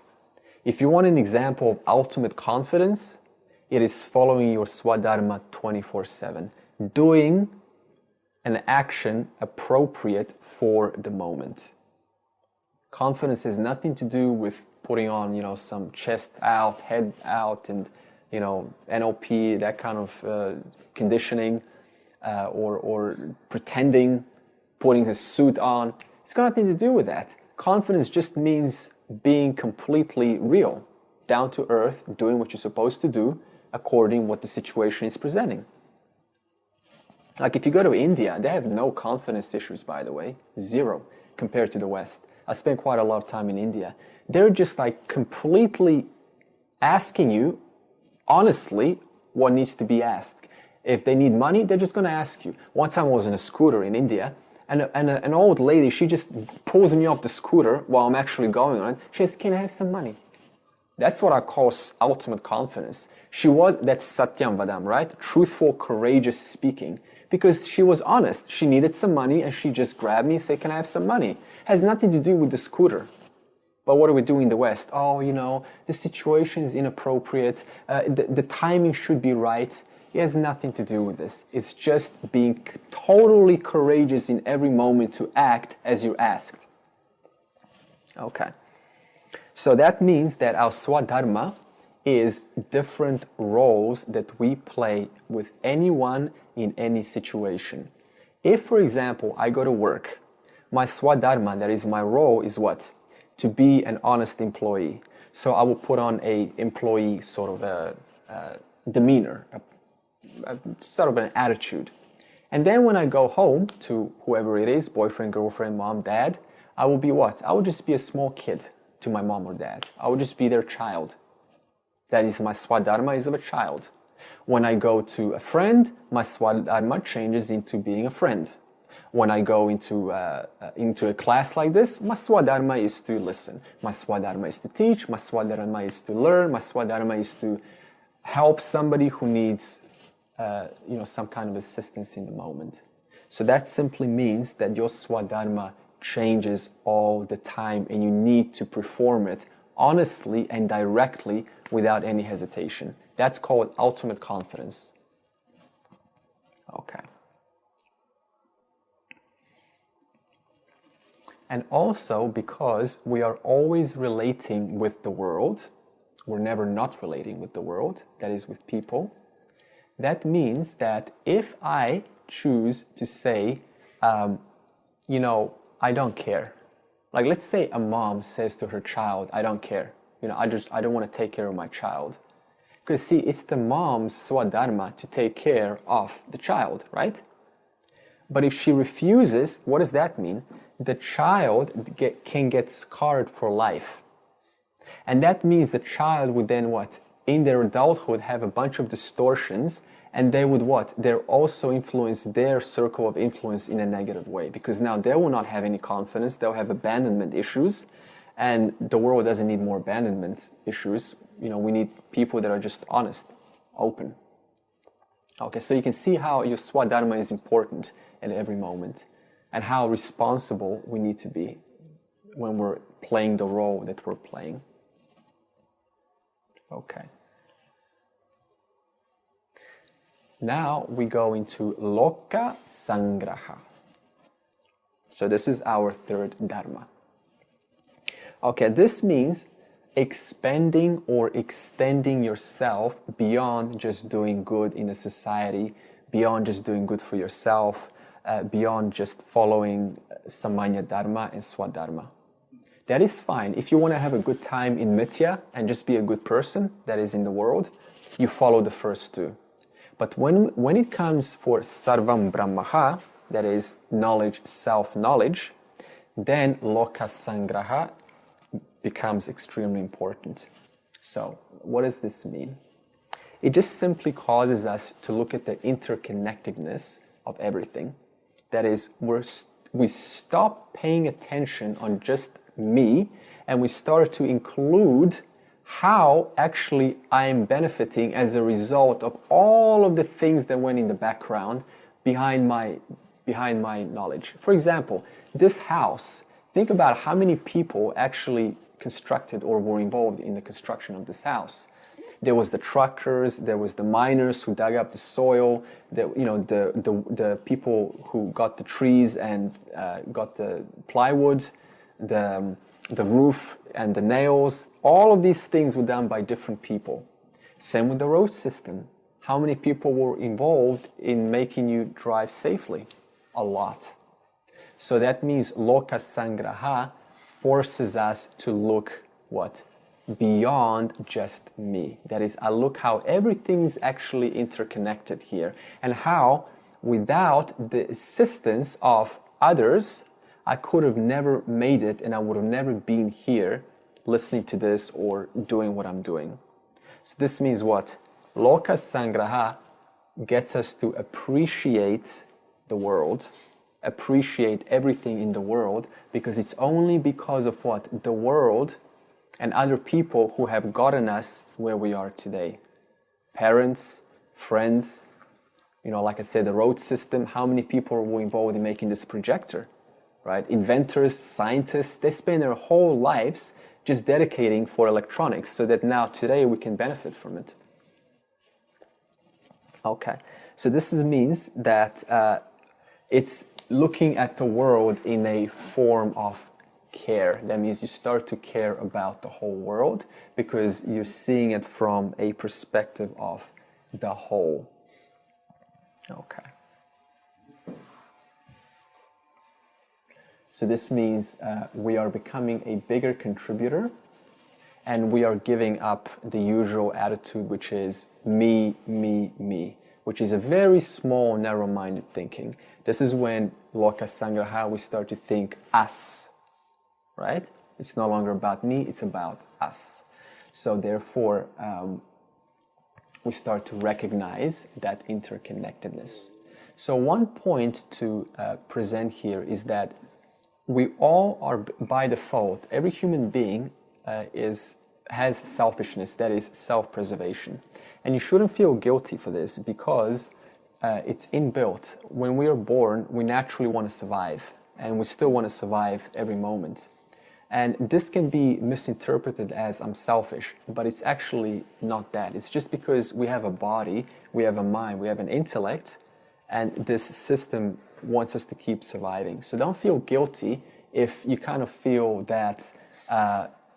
If you want an example of ultimate confidence, it is following your swadharma 24/7, doing an action appropriate for the moment. Confidence has nothing to do with putting on, some chest out, head out, and, NLP, that kind of conditioning, or pretending, putting his suit on. It's got nothing to do with that. Confidence just means being completely real, down to earth, doing what you're supposed to do according what the situation is presenting. Like if you go to India, they have no confidence issues, by the way, zero compared to the West. I spent quite a lot of time in India. They're just like completely asking you honestly what needs to be asked. If they need money, they're just going to ask you. One time I was in a scooter in India, and an old lady, she just pulls me off the scooter while I'm actually going on it. She says, "Can I have some money?" That's what I call ultimate confidence. That's Satyam Vadam, right? Truthful, courageous speaking. Because she was honest. She needed some money and she just grabbed me and said, "Can I have some money?" Has nothing to do with the scooter. But what do we do in the West? Oh, the situation is inappropriate. The timing should be right. It has nothing to do with this. It's just being totally courageous in every moment to act as you're asked. Okay. So that means that our swadharma is different roles that we play with anyone in any situation. If, for example, I go to work, my swadharma, that is my role, is what? To be an honest employee. So I will put on a employee sort of a demeanor, sort of an attitude. And then when I go home to whoever it is, boyfriend, girlfriend, mom, dad, I will be what? I will just be a small kid to my mom or dad. I will just be their child. That is, my swadharma is of a child. When I go to a friend, my swadharma changes into being a friend. When I go into a class like this, my swadharma is to listen. My swadharma is to teach. My swadharma is to learn. My swadharma is to help somebody who needs some kind of assistance in the moment. So that simply means that your swadharma changes all the time and you need to perform it honestly and directly without any hesitation. That's called ultimate confidence. Okay. And also because we are always relating with the world, we're never not relating with the world, that is with people. That means that if I choose to say, I don't care. Like let's say a mom says to her child, "I don't care. I don't want to take care of my child." Because see, it's the mom's swadharma to take care of the child, right? But if she refuses, what does that mean? The child can get scarred for life. And that means the child would then what? In their adulthood have a bunch of distortions, and they would what? They're also influence their circle of influence in a negative way, because now they will not have any confidence, they'll have abandonment issues, and the world doesn't need more abandonment issues. We need people that are just honest, open. Okay, so you can see how your swadharma is important at every moment, and how responsible we need to be when we're playing the role that we're playing. Okay. Now we go into loka sangraha. So this is our third dharma. Okay, this means expanding or extending yourself beyond just doing good in a society, beyond just doing good for yourself, beyond just following samanya dharma and swadharma. That is fine. If you want to have a good time in mithya and just be a good person that is in the world, you follow the first two. But when it comes for sarvam brahmaha, that is knowledge, self-knowledge, then loka sangraha becomes extremely important. So what does this mean? It just simply causes us to look at the interconnectedness of everything. That is, we stop paying attention on just me, and we start to include how actually I am benefiting as a result of all of the things that went in the background behind my knowledge. For example, this house, think about how many people actually constructed or were involved in the construction of this house. There was the truckers, there was the miners who dug up the soil, the people who got the trees and got the plywood, the roof and the nails. All of these things were done by different people. Same with the road system. How many people were involved in making you drive safely? A lot. So that means loka sangraha forces us to look what? beyond just me. That is, I look how everything is actually interconnected here, and how without the assistance of others, I could have never made it, and I would have never been here listening to this or doing what I'm doing. So this means what? Loka Sangraha gets us to appreciate the world, appreciate everything in the world, because it's only because of what? The world and other people who have gotten us where we are today. Parents, friends, like I said, the road system, how many people were involved in making this projector, right? Inventors, scientists, they spend their whole lives just dedicating for electronics so that now today we can benefit from it. Okay, so this means that it's looking at the world in a form of care. That means you start to care about the whole world because you're seeing it from a perspective of the whole. Okay. So this means we are becoming a bigger contributor, and we are giving up the usual attitude, which is me, me, me, which is a very small, narrow-minded thinking. This is when Loka Sangraha, we start to think us, right? It's no longer about me, it's about us. So therefore, we start to recognize that interconnectedness. So one point to present here is that we all are, by default, every human being has selfishness, that is self-preservation. And you shouldn't feel guilty for this because it's inbuilt. When we are born, we naturally want to survive, and we still want to survive every moment. And this can be misinterpreted as I'm selfish, but it's actually not that. It's just because we have a body, we have a mind, we have an intellect, and this system wants us to keep surviving. So don't feel guilty if you kind of feel that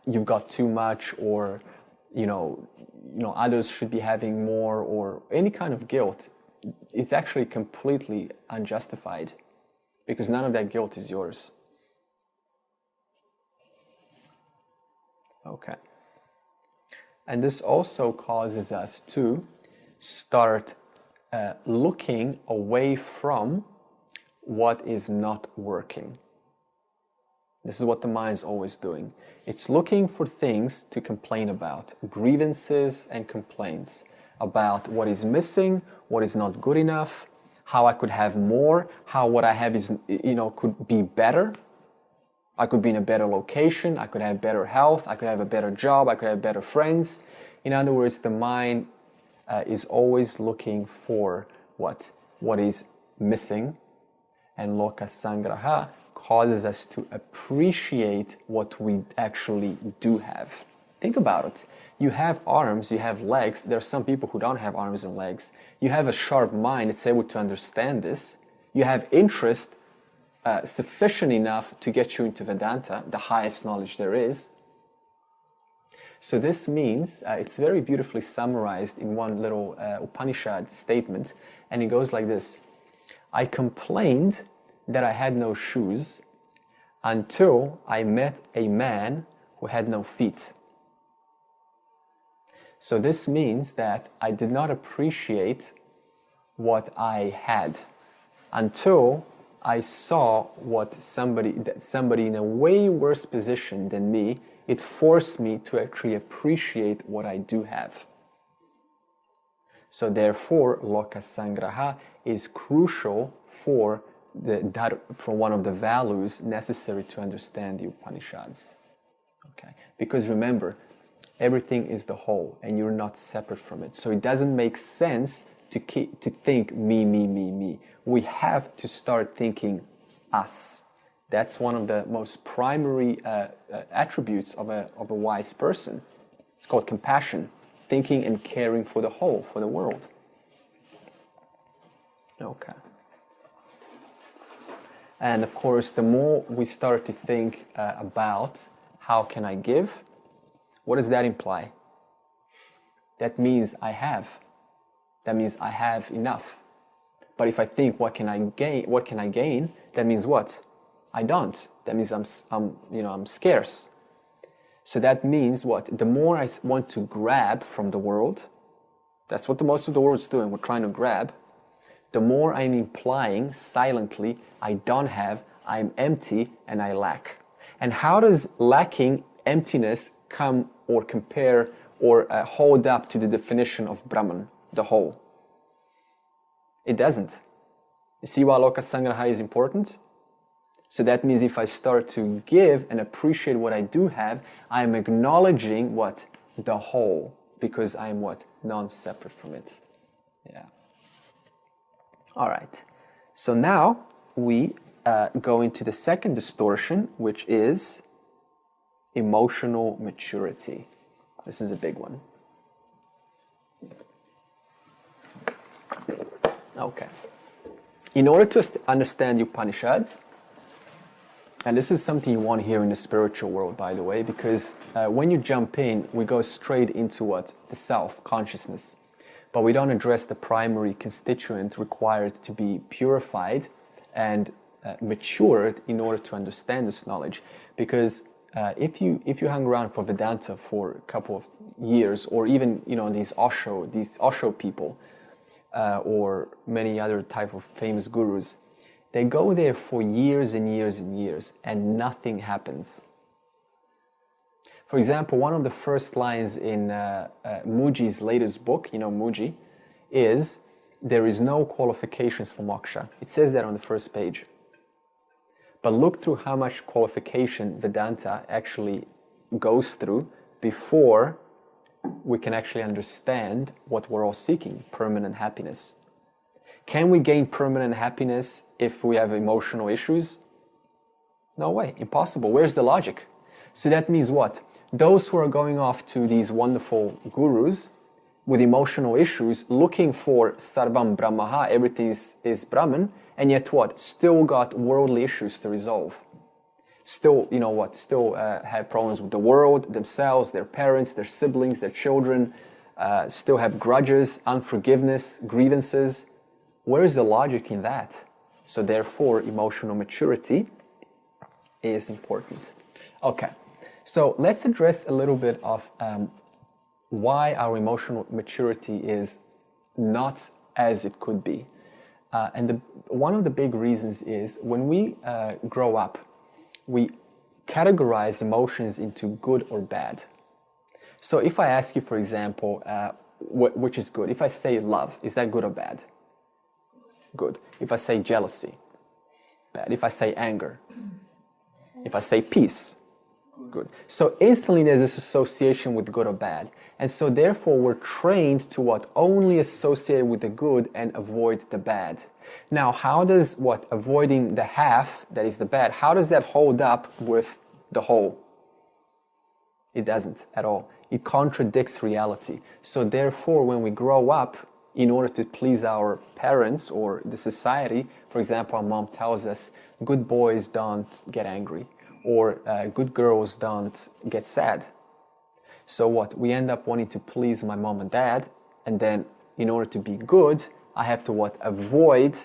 you've got too much, or others should be having more, or any kind of guilt. It's actually completely unjustified because none of that guilt is yours. Okay. And this also causes us to start looking away from what is not working. This is what the mind's always doing. It's looking for things to complain about, grievances and complaints about what is missing, what is not good enough, how I could have more, how what I have is, could be better. I could be in a better location, I could have better health, I could have a better job, I could have better friends. In other words, the mind is always looking for what is missing, and Loka Sangraha causes us to appreciate what we actually do have. Think about it. You have arms, you have legs. There are some people who don't have arms and legs. You have a sharp mind that's able to understand this. You have interest sufficient enough to get you into Vedanta, the highest knowledge there is. So this means, it's very beautifully summarized in one little Upanishad statement, and it goes like this. I complained that I had no shoes until I met a man who had no feet. So this means that I did not appreciate what I had until I saw what somebody in a way worse position than me, it forced me to actually appreciate what I do have. So therefore, Loka Sangraha is crucial for one of the values necessary to understand the Upanishads. Okay? Because remember, everything is the whole, and you're not separate from it. So it doesn't make sense to think me, me, me, me. We have to start thinking us. That's one of the most primary attributes of a wise person. It's called compassion, thinking and caring for the whole, for the world. Okay. And of course, the more we start to think about how can I give, what does that imply? That means I have. That means I have enough. But if I think what can I gain, that means what? I don't. That means I'm scarce. So that means what? The more I want to grab from the world, that's what most of the world's doing, we're trying to grab, the more I'm implying silently, I don't have, I'm empty, and I lack. And how does lacking, emptiness come or compare or hold up to the definition of Brahman, the whole? It doesn't. You see why Loka Sangraha is important? So that means if I start to give and appreciate what I do have, I'm acknowledging what? The whole. Because I'm what? Non-separate from it. Yeah. All right. So now we go into the second distortion, which is emotional maturity. This is a big one. Okay. In order to understand the Upanishads, and this is something you want to hear in the spiritual world, by the way, because when you jump in, we go straight into what? The self, consciousness. But we don't address the primary constituent required to be purified and matured in order to understand this knowledge. Because if you hang around for Vedanta for a couple of years, or even these Osho people, or many other type of famous gurus, they go there for years and years and years, and nothing happens. For example, one of the first lines in Muji's latest book, Muji, is, there is no qualifications for moksha. It says that on the first page. But look through how much qualification Vedanta actually goes through before we can actually understand what we're all seeking, permanent happiness. Can we gain permanent happiness if we have emotional issues? No way, impossible. Where's the logic? So that means what? Those who are going off to these wonderful gurus with emotional issues, looking for sarvam brahmaha, everything is Brahman, and yet what? Still got worldly issues to resolve. Still, still have problems with the world, themselves, their parents, their siblings, their children, still have grudges, unforgiveness, grievances. Where is the logic in that? So therefore, emotional maturity is important. Okay, so let's address a little bit of why our emotional maturity is not as it could be. And one of the big reasons is when we grow up, we categorize emotions into good or bad. So if I ask you, for example, which is good? If I say love, is that good or bad? Good. If I say jealousy, bad. If I say anger, if I say peace, good. So instantly there's this association with good or bad. And so therefore we're trained to what? Only associate with the good and avoid the bad. Now, how does avoiding the half, that is the bad, how does that hold up with the whole? It doesn't at all. It contradicts reality. So therefore, when we grow up, in order to please our parents or the society, for example, our mom tells us, good boys don't get angry, or good girls don't get sad. So what? We end up wanting to please my mom and dad, and then in order to be good, I have to avoid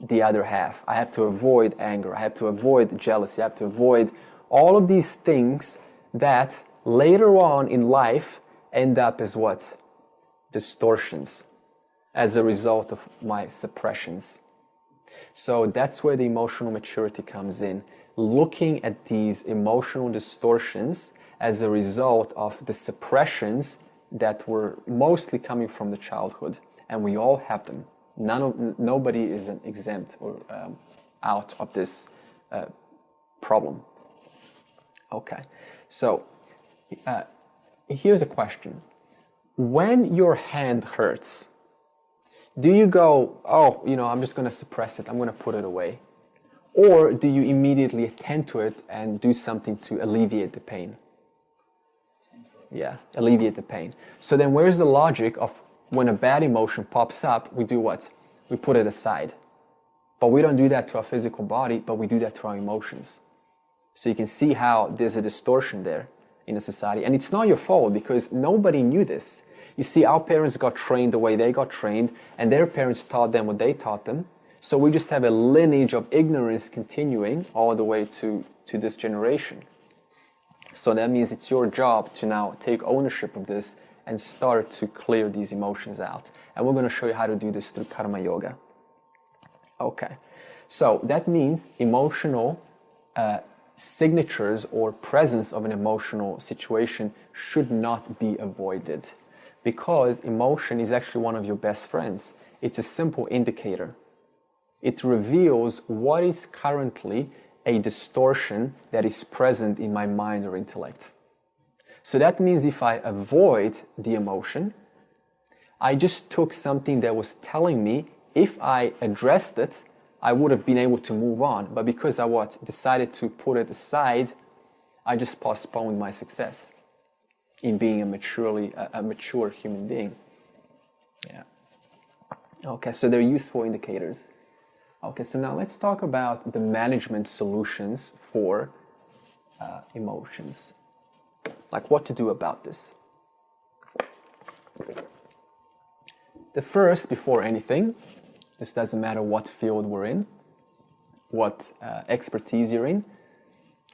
the other half. I have to avoid anger. I have to avoid jealousy. I have to avoid all of these things that later on in life end up as what? Distortions, as a result of my suppressions. So that's where the emotional maturity comes in. Looking at these emotional distortions as a result of the suppressions that were mostly coming from the childhood. And we all have them. Nobody is exempt or out of this problem. Okay, so here's a question. When your hand hurts, do you go, I'm just going to suppress it, I'm going to put it away? Or do you immediately attend to it and do something to alleviate the pain? Yeah, alleviate the pain. So then where's the logic of when a bad emotion pops up, we do what? We put it aside. But we don't do that to our physical body, but we do that to our emotions. So you can see how there's a distortion there in a society. And it's not your fault because nobody knew this. You see, our parents got trained the way they got trained, and their parents taught them what they taught them. So we just have a lineage of ignorance continuing all the way to this generation. So that means it's your job to now take ownership of this and start to clear these emotions out. And we're going to show you how to do this through karma yoga. Okay, so that means emotional signatures or presence of an emotional situation should not be avoided, because emotion is actually one of your best friends. It's a simple indicator. It reveals what is currently a distortion that is present in my mind or intellect. So that means if I avoid the emotion, I just took something that was telling me if I addressed it, I would have been able to move on. But because I decided to put it aside, I just postponed my success in being a mature human being. Yeah. Okay, so they're useful indicators. Okay, so now let's talk about the management solutions for emotions. Like what to do about this. The first, before anything, this doesn't matter what field we're in, what expertise you're in,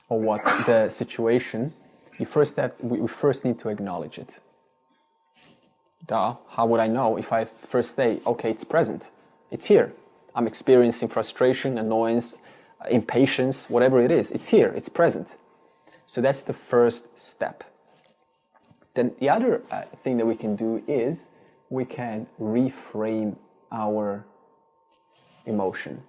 or what the situation, we first need to acknowledge it. Duh, how would I know if I first say, okay, it's present, it's here. I'm experiencing frustration, annoyance, impatience, whatever it is. It's here, it's present. So that's the first step. Then the other thing that we can do is we can reframe our emotion.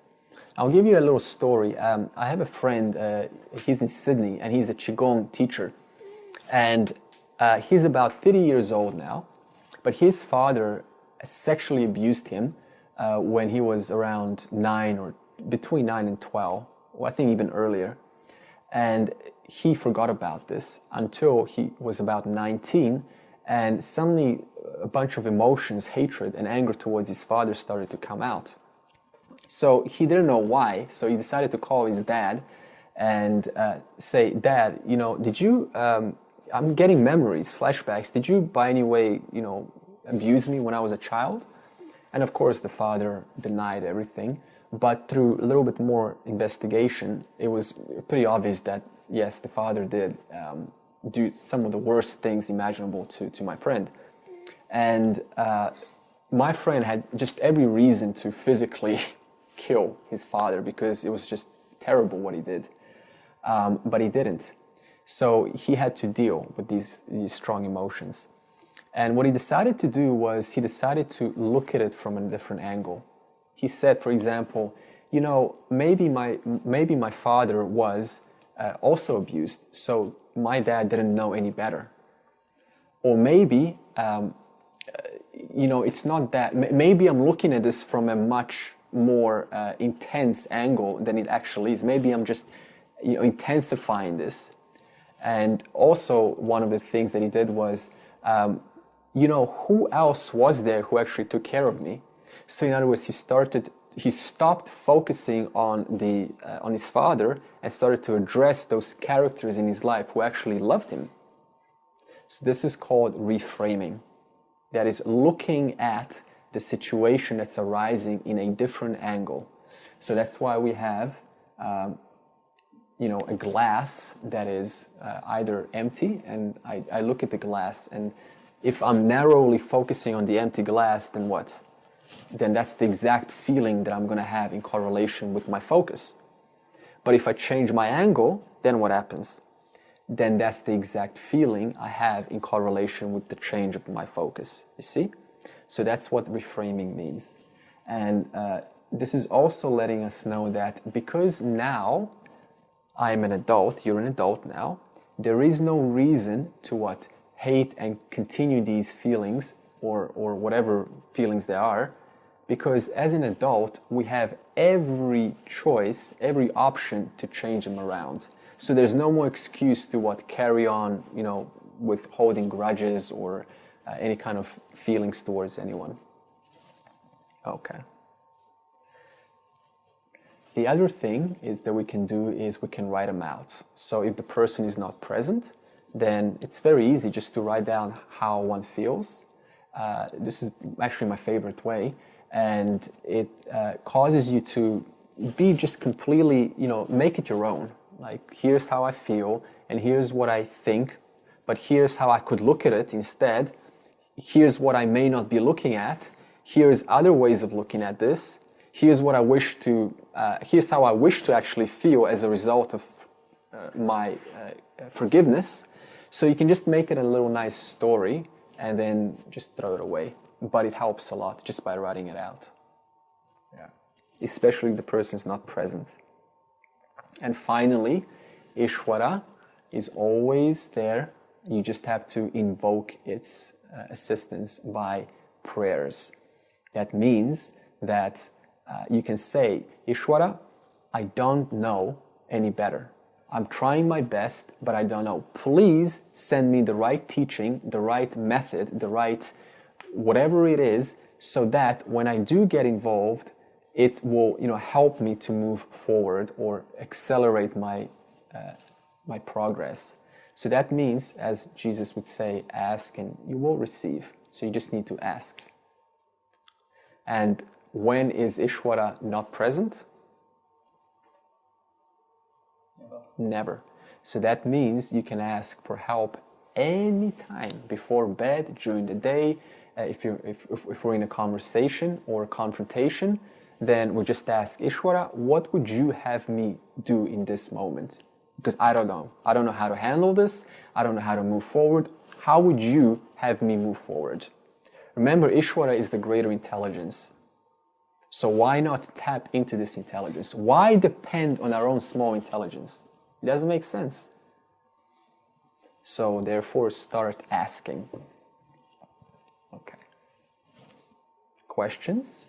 I'll give you a little story. I have a friend, he's in Sydney, and he's a Qigong teacher. And he's about 30 years old now, but his father sexually abused him when he was around 9 or between 9 and 12, or I think even earlier. And he forgot about this until he was about 19, and suddenly a bunch of emotions, hatred and anger towards his father started to come out. So he didn't know why, so he decided to call his dad and say, Dad, did you, I'm getting memories, flashbacks, did you by any way, abuse me when I was a child? And of course the father denied everything, but through a little bit more investigation, it was pretty obvious that yes, the father did do some of the worst things imaginable to my friend. And my friend had just every reason to physically kill his father because it was just terrible what he did. But he didn't. So he had to deal with these strong emotions. And what he decided to do was he decided to look at it from a different angle. He said, for example, maybe my father was also abused, so my dad didn't know any better. Or maybe, it's not that. Maybe I'm looking at this from a much more intense angle than it actually is. Maybe I'm just intensifying this. And also one of the things that he did was, who else was there who actually took care of me? So in other words, he stopped focusing on his father and started to address those characters in his life who actually loved him. So this is called reframing. That is looking at the situation that's arising in a different angle. So that's why we have, a glass that is either empty, and I look at the glass, and if I'm narrowly focusing on the empty glass, then what? Then that's the exact feeling that I'm going to have in correlation with my focus. But if I change my angle, then what happens? Then that's the exact feeling I have in correlation with the change of my focus. You see? So that's what reframing means. And this is also letting us know that because now I'm an adult, you're an adult now, there is no reason to hate and continue these feelings or whatever feelings they are, because as an adult, we have every choice, every option to change them around. So there's no more excuse to carry on, with holding grudges or any kind of feelings towards anyone. Okay. The other thing that we can do is we can write them out. So if the person is not present, then it's very easy just to write down how one feels. This is actually my favorite way. And it causes you to be just completely, make it your own. Like, here's how I feel, and here's what I think, but here's how I could look at it instead. Here's what I may not be looking at. Here's other ways of looking at this. Here's what I wish to. Here's how I wish to actually feel as a result of my forgiveness. So you can just make it a little nice story and then just throw it away. But it helps a lot just by writing it out. Yeah. Especially if the person's not present. And finally, Ishvara is always there. You just have to invoke its assistance by prayers. That means that you can say, Ishvara, I don't know any better. I'm trying my best, but I don't know. Please send me the right teaching, the right method, the right whatever it is, so that when I do get involved, it will, help me to move forward or accelerate my my progress. So that means, as Jesus would say, ask and you will receive. So you just need to ask. And when is Ishvara not present? Never. So that means you can ask for help anytime, before bed, during the day. If we're in a conversation or a confrontation, then we just ask Ishvara, what would you have me do in this moment? Because I don't know. I don't know how to handle this. I don't know how to move forward. How would you have me move forward? Remember, Ishvara is the greater intelligence. So why not tap into this intelligence? Why depend on our own small intelligence? It doesn't make sense. So therefore, start asking. Okay. Questions?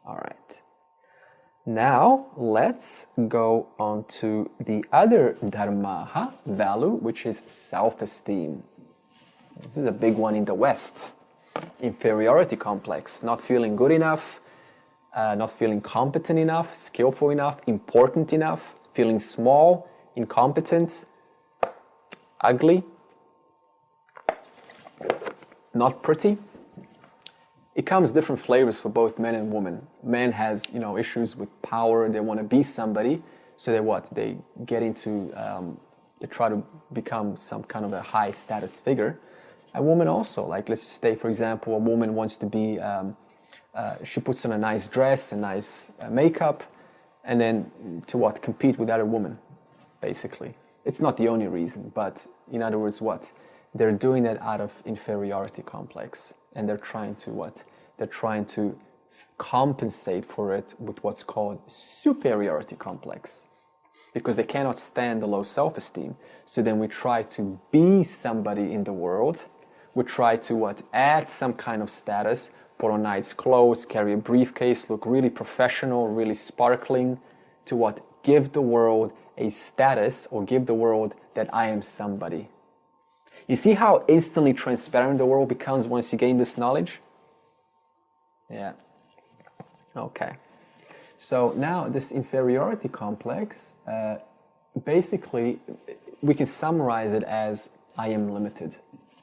All right. Now, let's go on to the other dharma, value, which is self-esteem. This is a big one in the West. Inferiority complex, not feeling good enough, not feeling competent enough, skillful enough, important enough, feeling small, incompetent, ugly, not pretty. It comes different flavors for both men and women. Men has, issues with power. They want to be somebody. So they get into, they try to become some kind of a high status figure. A woman also, like let's say, for example, a woman wants to be, she puts on a nice dress, a nice makeup, and then to compete with other women, basically. It's not the only reason, but in other words, they're doing that out of inferiority complex, and they're trying to They're trying to compensate for it with what's called superiority complex, because they cannot stand the low self-esteem. So then we try to be somebody in the world. We try to add some kind of status, put on nice clothes, carry a briefcase, look really professional, really sparkling, to give the world a status, or give the world that I am somebody. You see how instantly transparent the world becomes once you gain this knowledge? Yeah. Okay. So now this inferiority complex, basically, we can summarize it as I am limited.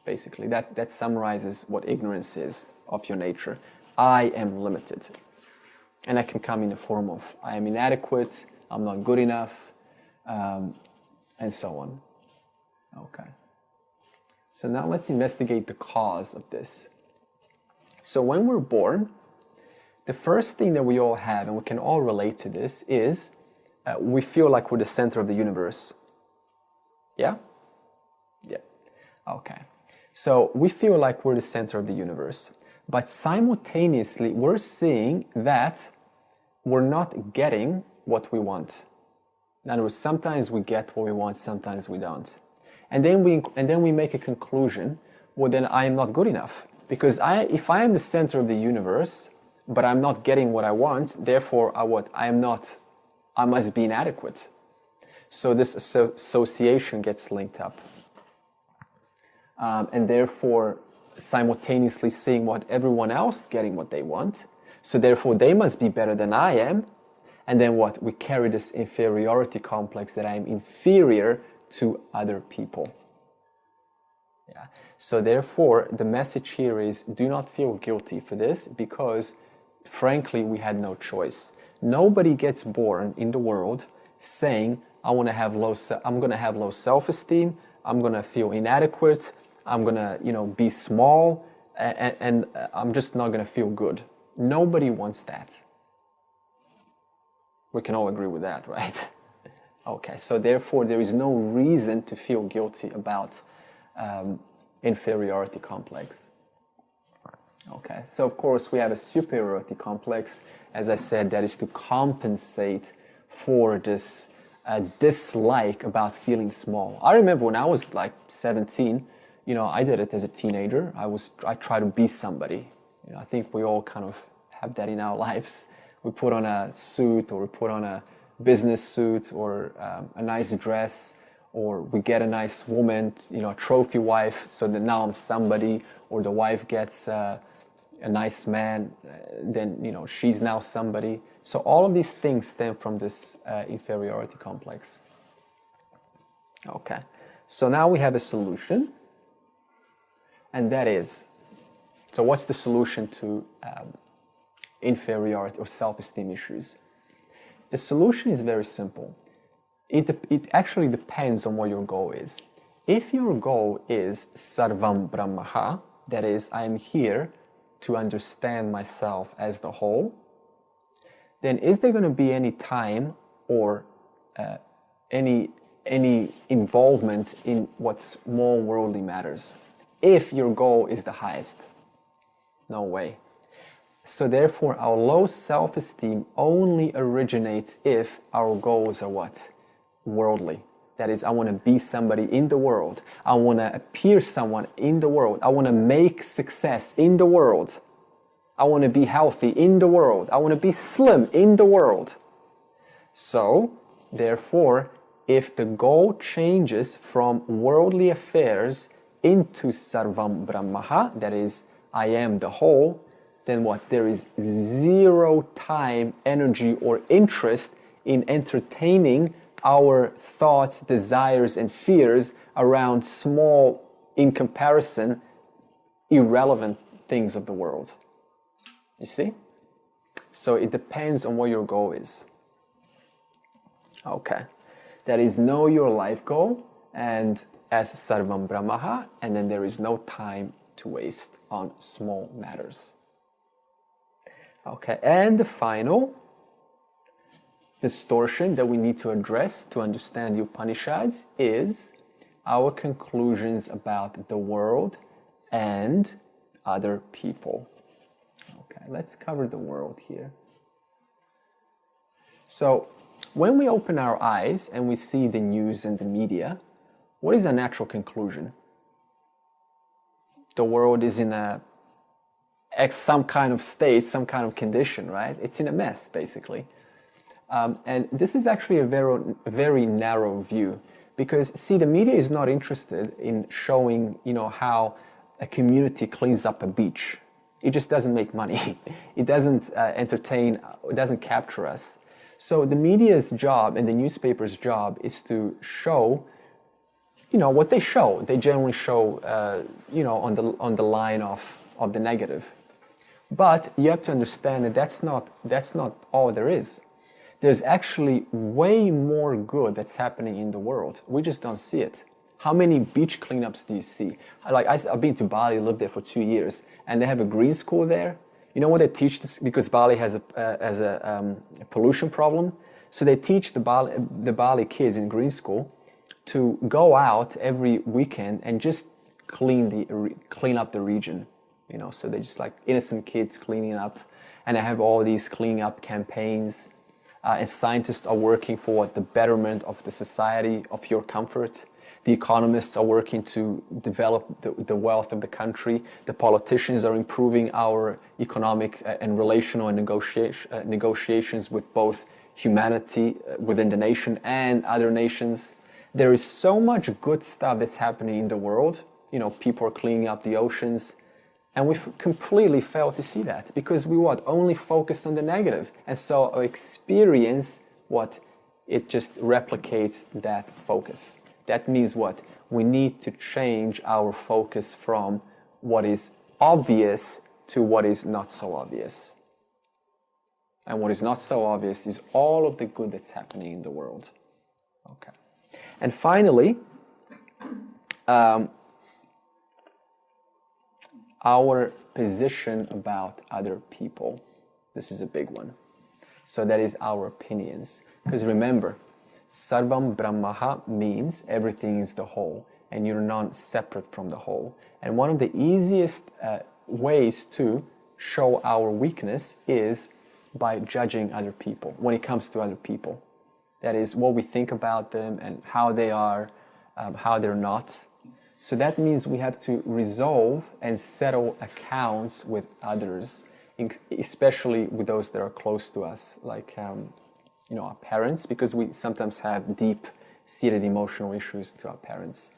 Basically, that summarizes what ignorance is of your nature. I am limited. And that can come in the form of I am inadequate, I'm not good enough, and so on. Okay. So now let's investigate the cause of this. So when we're born, the first thing that we all have, and we can all relate to this, is we feel like we're the center of the universe. Yeah? Yeah. Okay. So we feel like we're the center of the universe, but simultaneously we're seeing that we're not getting what we want. In other words, sometimes we get what we want, sometimes we don't. And then we make a conclusion, well then I am not good enough. Because if I am the center of the universe, but I'm not getting what I want, therefore I must be inadequate. So this association gets linked up. And therefore simultaneously seeing what everyone else getting what they want. So therefore they must be better than I am. And then we carry this inferiority complex that I'm inferior to other people. Yeah. So therefore, the message here is do not feel guilty for this, because frankly, we had no choice. Nobody gets born in the world saying, I'm going to have low self-esteem, I'm going to feel inadequate, I'm going to, be small, and I'm just not going to feel good. Nobody wants that. We can all agree with that, right? Okay, so therefore there is no reason to feel guilty about inferiority complex. Okay, so of course we have a superiority complex, as I said, that is to compensate for this dislike about feeling small. I remember when I was like 17, I did it as a teenager. I tried to be somebody. I think we all kind of have that in our lives. We put on a suit, or we put on a business suit, or a nice dress, or we get a nice woman, a trophy wife, so that now I'm somebody, or the wife gets a nice man, then she's now somebody. So all of these things stem from this inferiority complex. Okay, so now we have a solution, and that is, so what's the solution to inferiority or self-esteem issues? The solution is very simple. It actually depends on what your goal is. If your goal is sarvam brahmaha, that is, I am here to understand myself as the whole, then is there going to be any time or any involvement in what's more worldly matters? If your goal is the highest? No way. So therefore, our low self-esteem only originates if our goals are what? Worldly. That is, I want to be somebody in the world. I want to appear someone in the world. I want to make success in the world. I want to be healthy in the world. I want to be slim in the world. So, therefore, if the goal changes from worldly affairs into sarvam brahmaha, that is, I am the whole, then what? There is zero time, energy, or interest in entertaining our thoughts, desires, and fears around small, in comparison, irrelevant things of the world. You see? So it depends on what your goal is. Okay. That is, know your life goal and as sarvam brahmaha, and then there is no time to waste on small matters. Okay, and the final distortion that we need to address to understand the Upanishads is our conclusions about the world and other people. Okay, let's cover the world here. So, when we open our eyes and we see the news and the media, what is a natural conclusion? The world is in some kind of state, some kind of condition, right? It's in a mess, basically. And this is actually a very narrow view, because, see, the media is not interested in showing, how a community cleans up a beach. It just doesn't make money. It doesn't entertain, it doesn't capture us. So the media's job and the newspaper's job is to show, what they show. They generally show, on the line of the negative. But you have to understand that that's not all there is. There's actually way more good that's happening in the world. We just don't see it. How many beach cleanups do you see? Like, I've been to Bali, lived there for 2 years, and they have a green school there. You know what they teach this? Because Bali has a pollution problem. So they teach the Bali kids in green school to go out every weekend and just clean up the region. So they're just like innocent kids cleaning up, and they have all these cleaning up campaigns. And scientists are working for the betterment of the society, of your comfort. The economists are working to develop the wealth of the country. The politicians are improving our economic and relational and negotiations with both humanity within the nation and other nations. There is so much good stuff that's happening in the world. People are cleaning up the oceans. And we completely fail to see that, because we only focus on the negative. And so our experience, it just replicates that focus. That means we need to change our focus from what is obvious to what is not so obvious. And what is not so obvious is all of the good that's happening in the world. Okay. And finally, our position about other people. This is a big one. So that is our opinions. Because remember, Sarvam Brahmaha means everything is the whole, and you're not separate from the whole. And one of the easiest ways to show our weakness is by judging other people, when it comes to other people. That is, what we think about them and how they are, how they're not. So that means we have to resolve and settle accounts with others, especially with those that are close to us, like our parents, because we sometimes have deep-seated emotional issues to our parents,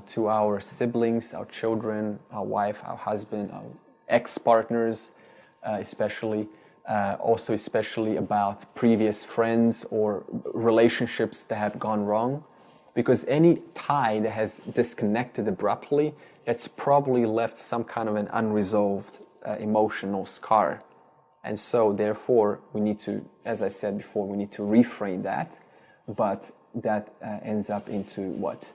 to our siblings, our children, our wife, our husband, our ex-partners, especially about previous friends or relationships that have gone wrong. Because any tie that has disconnected abruptly, that's probably left some kind of an unresolved emotional scar. And so, therefore, we need to, as I said before, we need to reframe that. But that ends up into what?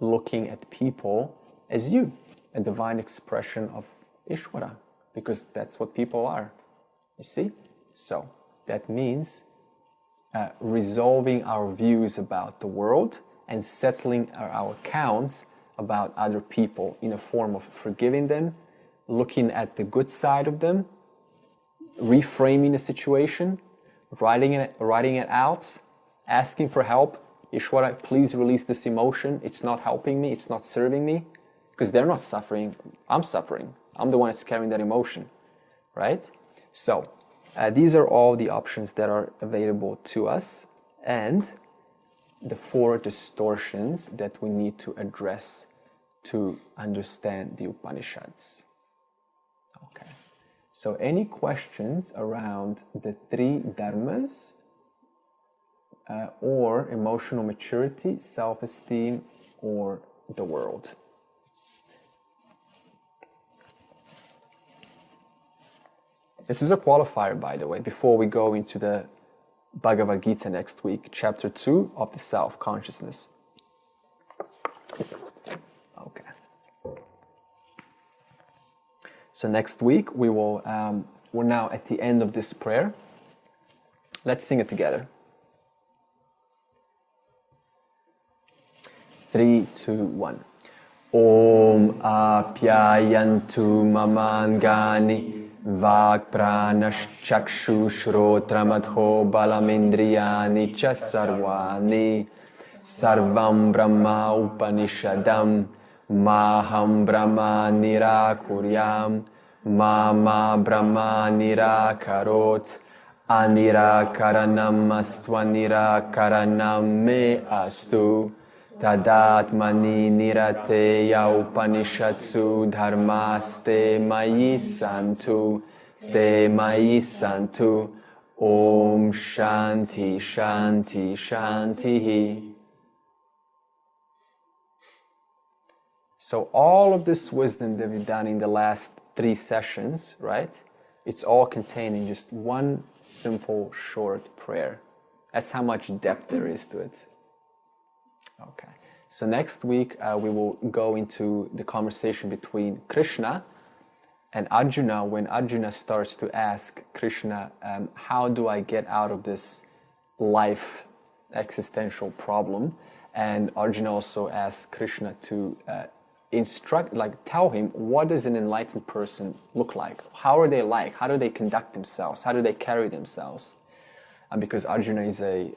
Looking at people as you, a divine expression of Ishvara, because that's what people are. You see? So, that means resolving our views about the world and settling our accounts about other people in a form of forgiving them, looking at the good side of them, reframing the situation, writing it out, asking for help. Ishvara, please release this emotion. It's not helping me. It's not serving me. Because they're not suffering. I'm suffering. I'm the one that's carrying that emotion. Right? So, these are all the options that are available to us, and the 4 distortions that we need to address to understand the Upanishads. Okay. So any questions around the 3 dharmas, or emotional maturity, self-esteem, or the world? This is a qualifier, by the way, before we go into the Bhagavad Gita next week, chapter 2 of the self-consciousness. Okay. So next week, we will, we're now at the end of this prayer. Let's sing it together. 3, 2, 1. Om apyayantu mamangani Vak pranash-chakshu shrotramadho balamindriyani cha sarvani sarvam brahma upanishadam maham brahma nirakuryam mama brahma nirakarot anirakaranam astvanirakaranam me astu Tadatmani nirateya upanishatsu dharmaste mayi santu te mayi santu om shanti shanti shantihi. So all of this wisdom that we've done in the last 3 sessions, right? It's all contained in just one simple short prayer. That's how much depth there is to it. Okay, so next week we will go into the conversation between Krishna and Arjuna, when Arjuna starts to ask Krishna, how do I get out of this life existential problem? And Arjuna also asks Krishna to tell him, what does an enlightened person look like? How are they like? How do they conduct themselves? How do they carry themselves? Because Arjuna is a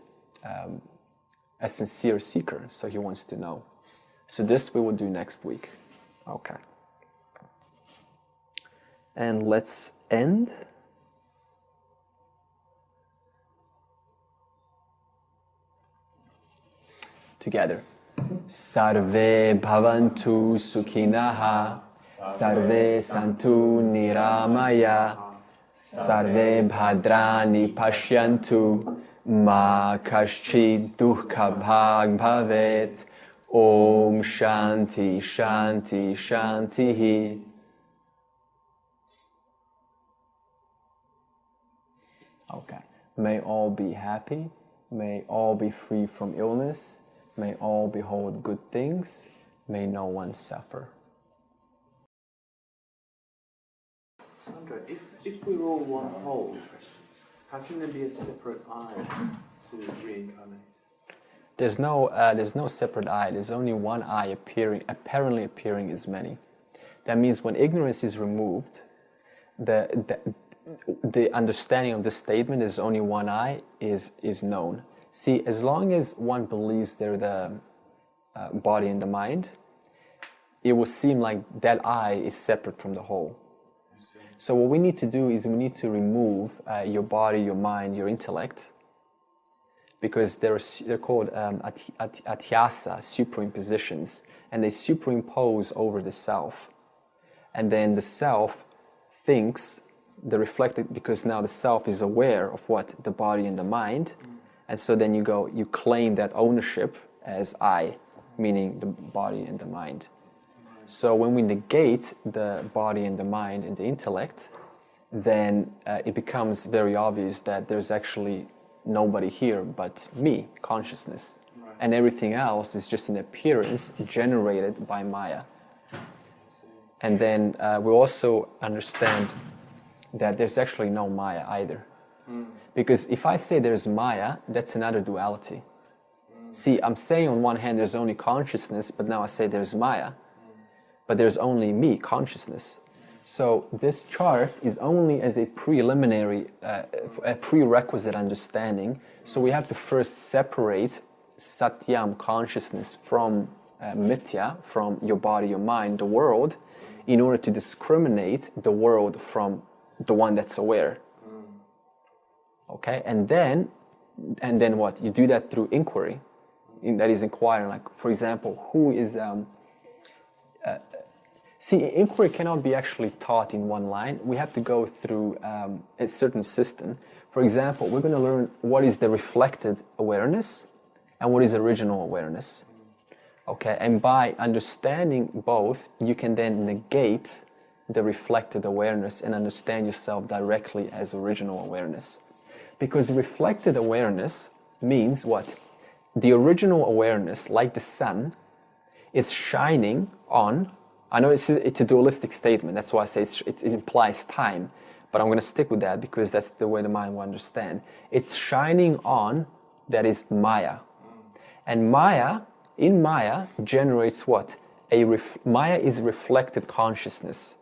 sincere seeker, so he wants to know. So this we will do next week. Okay. And let's end. Together. Sarve bhavantu sukhinaha, sarve santu niramaya, sarve bhadrani pashyantu, ma kaschid dukkha bhag bhavet. Om shanti shanti shantihi. Okay. May all be happy. May all be free from illness. May all behold good things. May no one suffer. So Andre, if we're all one whole, how can there be a separate I to reincarnate? There's no separate I. There's only one I apparently appearing as many. That means when ignorance is removed, the understanding of the statement is only one I is known. See, as long as one believes they're the body and the mind, it will seem like that I is separate from the whole. So what we need to do is we need to remove your body, your mind, your intellect, because they're called atyasa, superimpositions, and they superimpose over the self. And then the self thinks, the reflected, because now the self is aware of what? The body and the mind. And so then you claim that ownership as I, meaning the body and the mind. So when we negate the body and the mind and the intellect, then it becomes very obvious that there's actually nobody here but me, consciousness. Right. And everything else is just an appearance generated by Maya. And then we also understand that there's actually no Maya either. Because if I say there's Maya, that's another duality. See, I'm saying on one hand there's only consciousness, but now I say there's Maya. But there's only me, consciousness. So this chart is only as a preliminary, a prerequisite understanding. So we have to first separate satyam, consciousness, from mithya, from your body, your mind, the world, in order to discriminate the world from the one that's aware. Okay, and then what? You do that through inquiry. That is inquiring, like, for example, who is... See, inquiry cannot be actually taught in one line. We have to go through a certain system. For example, we're going to learn what is the reflected awareness and what is original awareness. Okay, and by understanding both, you can then negate the reflected awareness and understand yourself directly as original awareness. Because reflected awareness means what? The original awareness, like the sun, is shining on... I know it's a dualistic statement, that's why I say it implies time, but I'm going to stick with that because that's the way the mind will understand. It's shining on, that is Maya. And Maya, in Maya, generates what? Maya is reflected consciousness.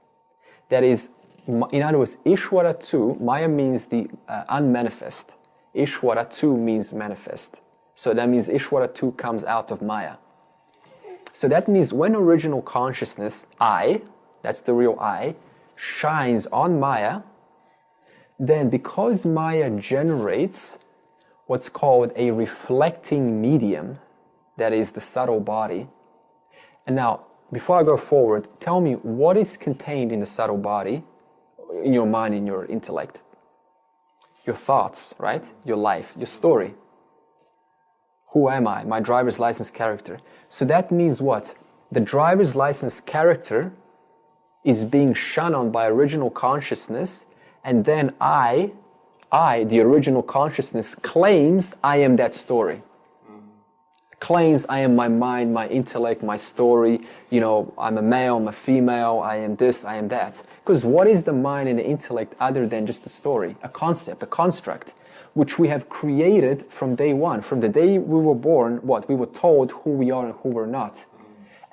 That is, in other words, Ishvara tu, Maya means the unmanifest. Ishvara tu means manifest. So that means Ishvara tu comes out of Maya. So that means when original consciousness, I, that's the real I, shines on Maya, then because Maya generates what's called a reflecting medium, that is the subtle body. And now, before I go forward, tell me what is contained in the subtle body, in your mind, in your intellect? Your thoughts, right? Your life, your story. Who am I? My driver's license character. So that means what? The driver's license character is being shone on by original consciousness, and then I, the original consciousness, claims I am that story. Claims I am my mind, my intellect, my story. You know, I'm a male, I'm a female, I am this, I am that. Because what is the mind and the intellect other than just a story, a concept, a construct, which we have created from day one. From the day we were born, what? We were told who we are and who we're not.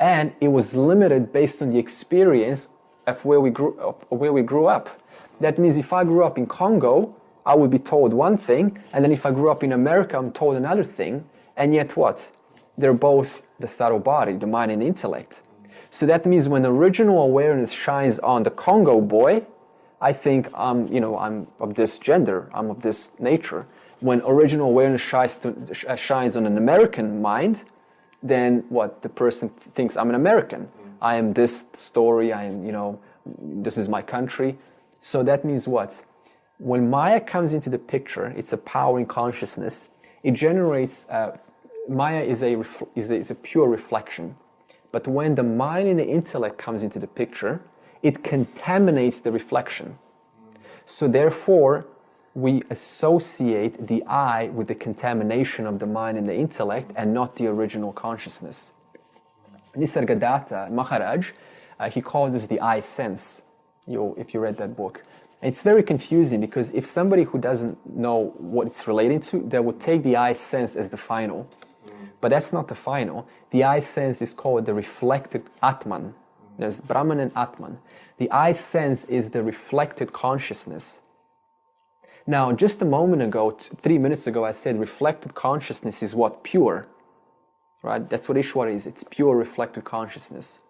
And it was limited based on the experience of where we grew up. That means if I grew up in Congo, I would be told one thing, and then if I grew up in America, I'm told another thing. And yet what? They're both the subtle body, the mind and intellect. So that means when original awareness shines on the Congo boy, I think I'm of this gender, I'm of this nature. When original awareness shines on an American mind, then what? The person thinks I'm an American. I am this story, I am, this is my country. So that means what? When Maya comes into the picture, it's a power in consciousness. It generates, Maya is a pure reflection. But when the mind and the intellect comes into the picture, it contaminates the reflection. So therefore, we associate the I with the contamination of the mind and the intellect and not the original consciousness. Nisargadatta Maharaj, he called this the I sense, if you read that book. It's very confusing because if somebody who doesn't know what it's relating to, they would take the I sense as the final. But that's not the final. The I sense is called the reflected Atman. There's Brahman and Atman. The I sense is the reflected consciousness. Now, just a moment ago, 3 minutes ago, I said reflected consciousness is what? Pure. Right? That's what Ishvara is. It's pure reflected consciousness.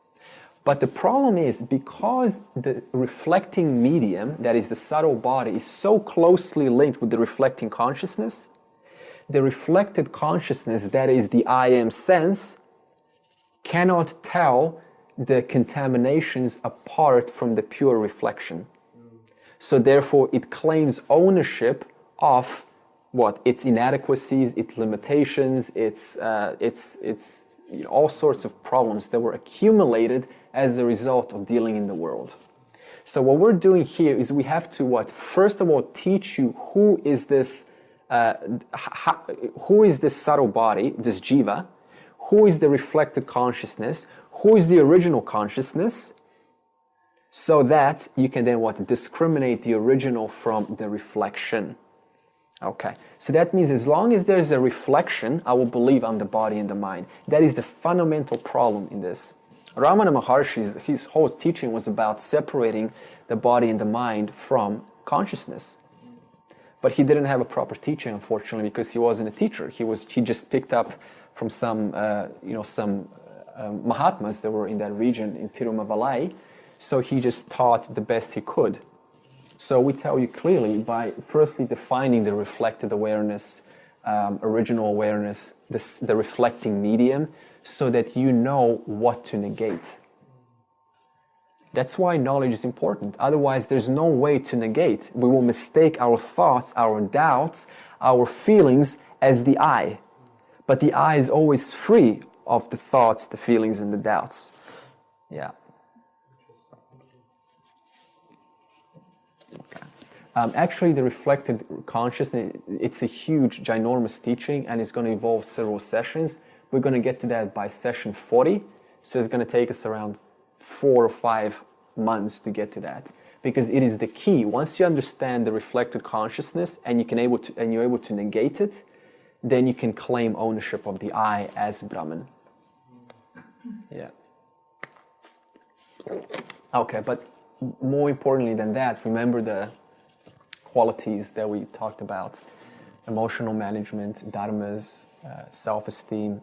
But the problem is, because the reflecting medium, that is the subtle body, is so closely linked with the reflecting consciousness, the reflected consciousness, that is the I am sense, cannot tell the contaminations apart from the pure reflection. So therefore, it claims ownership of what? Its inadequacies, its limitations, its all sorts of problems that were accumulated as a result of dealing in the world. So what we're doing here is we have to first of all teach you who is this subtle body, this jiva, who is the reflected consciousness, who is the original consciousness, so that you can then discriminate the original from the reflection. Okay, so that means as long as there's a reflection, I will believe I'm the body and the mind. That is the fundamental problem in this. Ramana Maharshi's, his whole teaching was about separating the body and the mind from consciousness. But he didn't have a proper teaching, unfortunately, because he wasn't a teacher. He just picked up from some Mahatmas that were in that region in Tirumavalai. So he just taught the best he could. So we tell you clearly by firstly defining the reflected awareness, original awareness, the reflecting medium, so that you know what to negate. That's why knowledge is important. Otherwise, there's no way to negate. We will mistake our thoughts, our doubts, our feelings as the I. But the I is always free of the thoughts, the feelings, and the doubts. Yeah. Okay. Actually, the reflected consciousness, it's a huge, ginormous teaching, and it's going to involve several sessions. We're going to get to that by session 40, so it's going to take us around 4 or 5 months to get to that, because it is the key. Once you understand the reflected consciousness and you're able to negate it, then you can claim ownership of the I as Brahman. Yeah. Okay, but more importantly than that, remember the qualities that we talked about: emotional management, dharmas, self-esteem,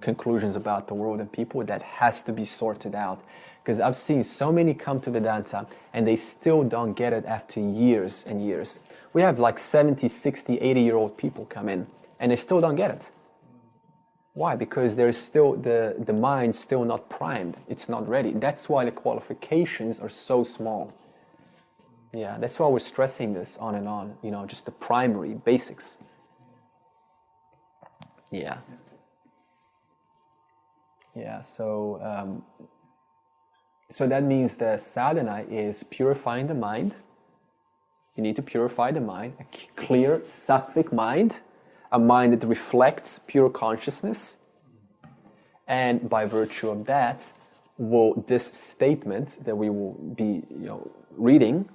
conclusions about the world and people. That has to be sorted out, because I've seen so many come to Vedanta and they still don't get it after years and years. We have like 70, 60, 80-year-old people come in and they still don't get it. Why? Because there's still the mind's still not primed. It's not ready. That's why the qualifications are so small. Yeah, that's why we're stressing this on and on, just the primary basics. Yeah. Yeah, so that means the sadhana is purifying the mind. You need to purify the mind, a clear sattvic mind, a mind that reflects pure consciousness. And by virtue of that, this statement that we will be reading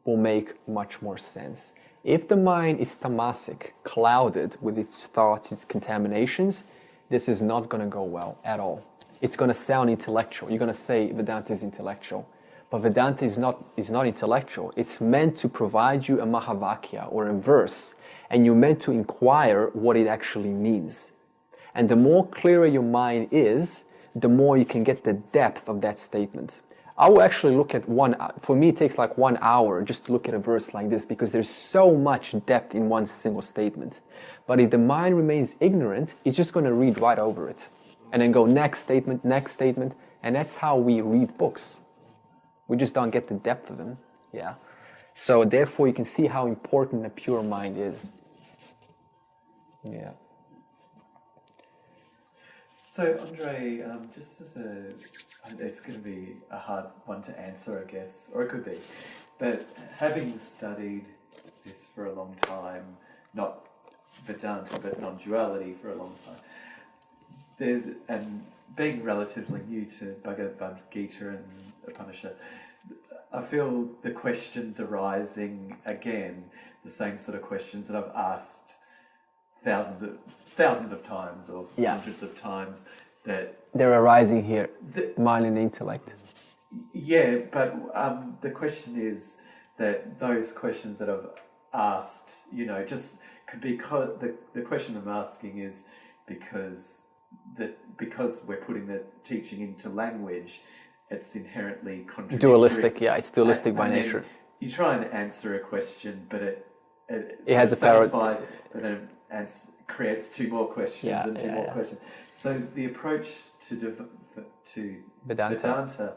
will make much more sense. If the mind is tamasic, clouded with its thoughts, its contaminations, this is not going to go well at all. It's going to sound intellectual. You're going to say Vedanta is intellectual. But Vedanta is not intellectual. It's meant to provide you a Mahavakya or a verse, and you're meant to inquire what it actually means. And the more clearer your mind is, the more you can get the depth of that statement. I will actually look at for me it takes like 1 hour just to look at a verse like this, because there's so much depth in one single statement. But if the mind remains ignorant, it's just going to read right over it. And then go next statement, and that's how we read books. We just don't get the depth of them. Yeah. So therefore you can see how important a pure mind is. Yeah. So Andre, just as it's going to be a hard one to answer, I guess, or it could be, but having studied this for a long time, not Vedanta but non-duality for a long time. And being relatively new to Bhagavad Gita and Upanishad, I feel the questions arising again, the same sort of questions that I've asked thousands of times or hundreds of times, that they're arising here, mind and intellect. Yeah, but the question is that those questions that I've asked, just because the question I'm asking is because we're putting the teaching into language, it's inherently contradictory. Dualistic, it's dualistic by nature. You try and answer a question, but it has a satisfies, but then creates two more questions and two more questions. So the approach to Vedanta,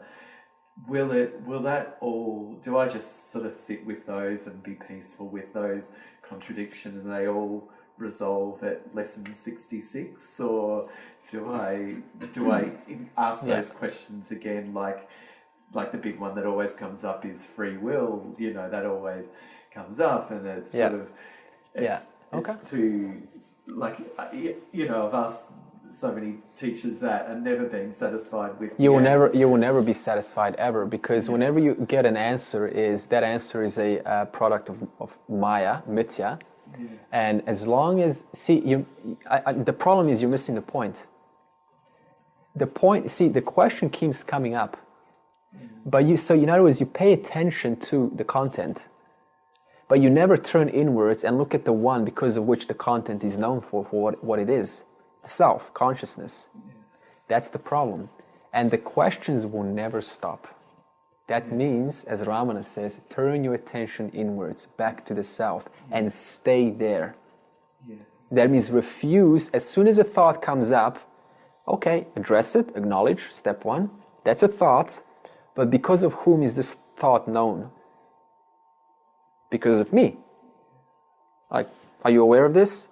do I just sort of sit with those and be peaceful with those contradictions and they all resolve at lesson 66, or do I ask those questions again, like the big one that always comes up is free will, that always comes up, and it's sort of it's too, I've asked so many teachers that and never been satisfied with you will never be satisfied ever, because whenever you get an answer, that answer is a product of Maya, Mithya. Yes. And as long as the problem is you're missing the point. The question keeps coming up, but in other words, you pay attention to the content, but you never turn inwards and look at the one because of which the content is known for what it is. Self, consciousness. Yes. That's the problem. And the questions will never stop. That means, as Ramana says, turn your attention inwards, back to the self, and stay there. Yes. That means refuse, as soon as a thought comes up, okay, address it, acknowledge, step one. That's a thought, but because of whom is this thought known? Because of me. Like, are you aware of this?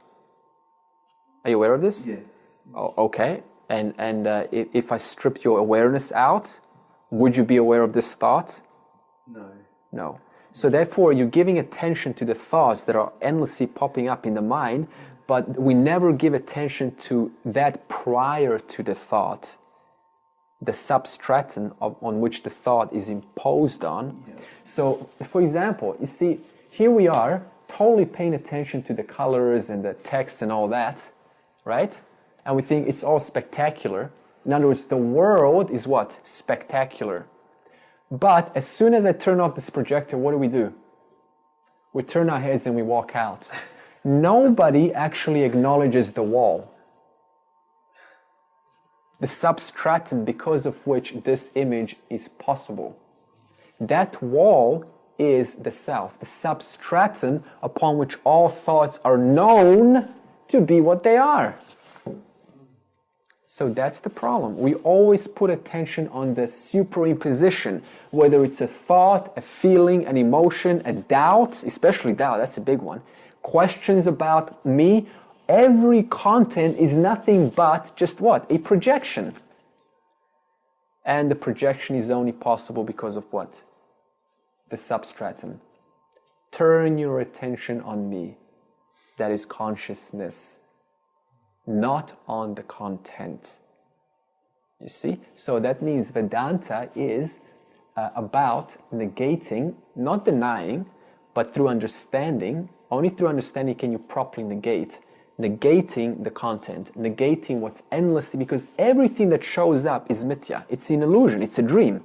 Are you aware of this? Yes. Oh, okay. And if I stripped your awareness out, would you be aware of this thought? No. So therefore, you're giving attention to the thoughts that are endlessly popping up in the mind, but we never give attention to that prior to the thought, the substratum on which the thought is imposed on. Yeah. So, for example, you see, here we are, totally paying attention to the colors and the text and all that, right? And we think it's all spectacular. In other words, the world is what? Spectacular. But as soon as I turn off this projector, what do? We turn our heads and we walk out. Nobody actually acknowledges the wall. The substratum because of which this image is possible. That wall is the self, the substratum upon which all thoughts are known to be what they are. So that's the problem. We always put attention on the superimposition, whether it's a thought, a feeling, an emotion, a doubt, especially doubt, that's a big one. Questions about me, every content is nothing but just what? A projection. And the projection is only possible because of what? The substratum. Turn your attention on me. That is consciousness. Not on the content. You see? So that means Vedanta is about negating, not denying, but through understanding. Only through understanding can you properly negating the content, negating what's endlessly, because everything that shows up is mithya. It's an illusion, it's a dream.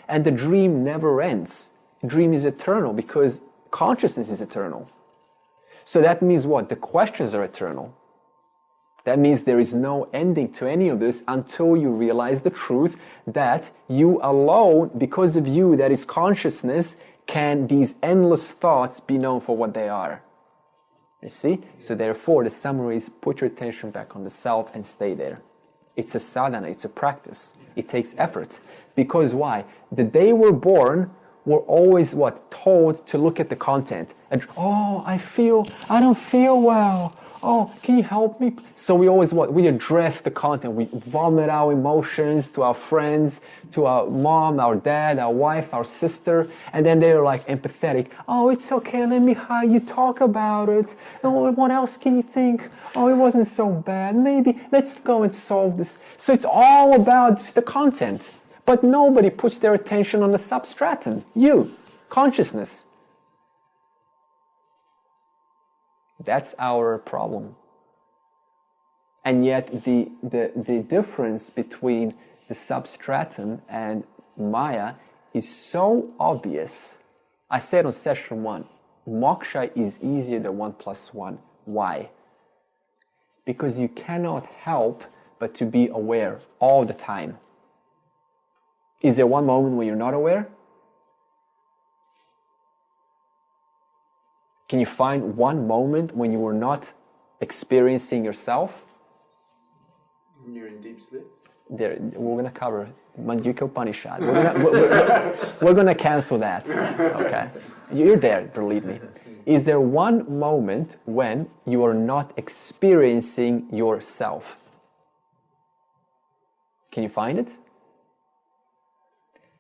And the dream never ends. Dream is eternal because consciousness is eternal. So that means what? The questions are eternal. That means there is no ending to any of this until you realize the truth that you alone, because of you, that is consciousness, can these endless thoughts be known for what they are. You see? So therefore, the summary is put your attention back on the self and stay there. It's a sadhana, it's a practice. It takes effort. Because why? The day we're born, we're always what? Told to look at the content. And, oh, I don't feel well. Oh, can you help me? So we always what? We address the content. We vomit our emotions to our friends, to our mom, our dad, our wife, our sister. And then they're like empathetic. Oh, it's okay. Let me hear you talk about it. Oh, what else can you think? Oh, it wasn't so bad. Maybe let's go and solve this. So it's all about just the content. But nobody puts their attention on the substratum. You, consciousness. That's our problem. And yet the difference between the substratum and Maya is so obvious. I said on session 1, moksha is easier than 1 plus 1. Why? Because you cannot help but to be aware all the time. Is there one moment when you're not aware? Can you find one moment when you were not experiencing yourself? When you're in deep sleep? We're going to cover Mandukya Upanishad. We're going to cancel that. Okay? You're there, believe me. Is there one moment when you are not experiencing yourself? Can you find it?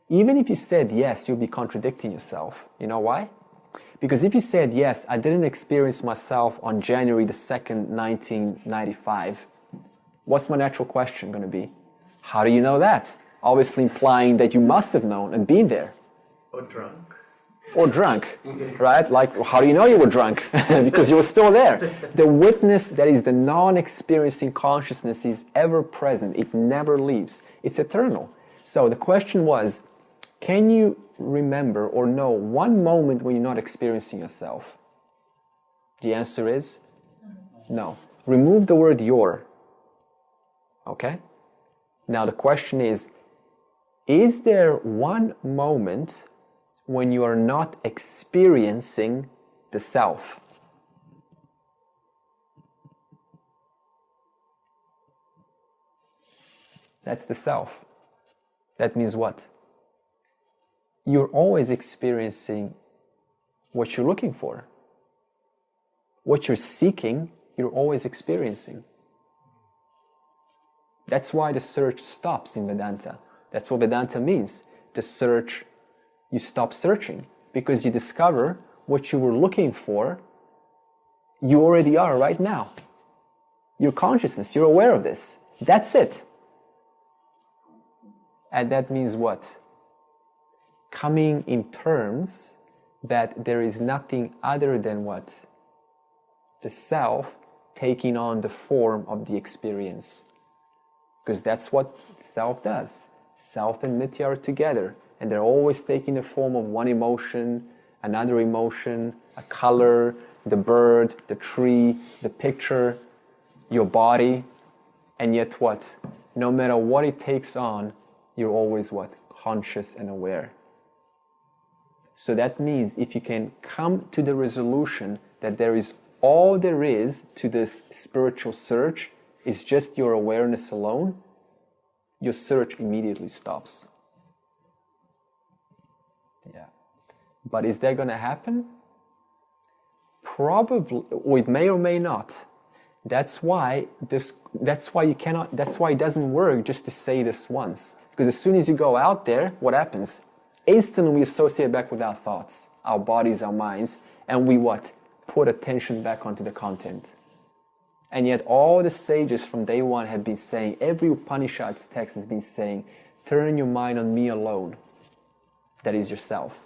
Even if you said yes, you'll be contradicting yourself. You know why? Because if you said yes, I didn't experience myself on January the 2nd, 1995, what's my natural question going to be? How do you know that? Obviously implying that you must have known and been there. Or drunk. Or drunk, right? Like, how do you know you were drunk? Because you were still there. The witness that is the non-experiencing consciousness is ever present. It never leaves. It's eternal. So the question was, can you remember or know one moment when you're not experiencing yourself? The answer is no. Remove the word your. Okay? Now the question is there one moment when you are not experiencing the self? That's the self. That means what? You're always experiencing what you're looking for. What you're seeking, you're always experiencing. That's why the search stops in Vedanta. That's what Vedanta means. The search, you stop searching because you discover what you were looking for, you already are right now. Your consciousness, you're aware of this. That's it. And that means what? Coming in terms that there is nothing other than what? The self taking on the form of the experience. Because that's what self does. Self and Mithya are together, and they're always taking the form of one emotion, another emotion, a color, the bird, the tree, the picture, your body, and yet what? No matter what it takes on, you're always what? Conscious and aware. So that means if you can come to the resolution that there is all there is to this spiritual search is just your awareness alone, your search immediately stops. Yeah. But is that going to happen? Probably, or it may or may not. That's why you cannot, that's why it doesn't work just to say this once. Because as soon as you go out there, what happens? Instantly we associate back with our thoughts, our bodies, our minds, and we what? Put attention back onto the content. And yet all the sages from day one have been saying, every Upanishads text has been saying, turn your mind on me alone. That is yourself.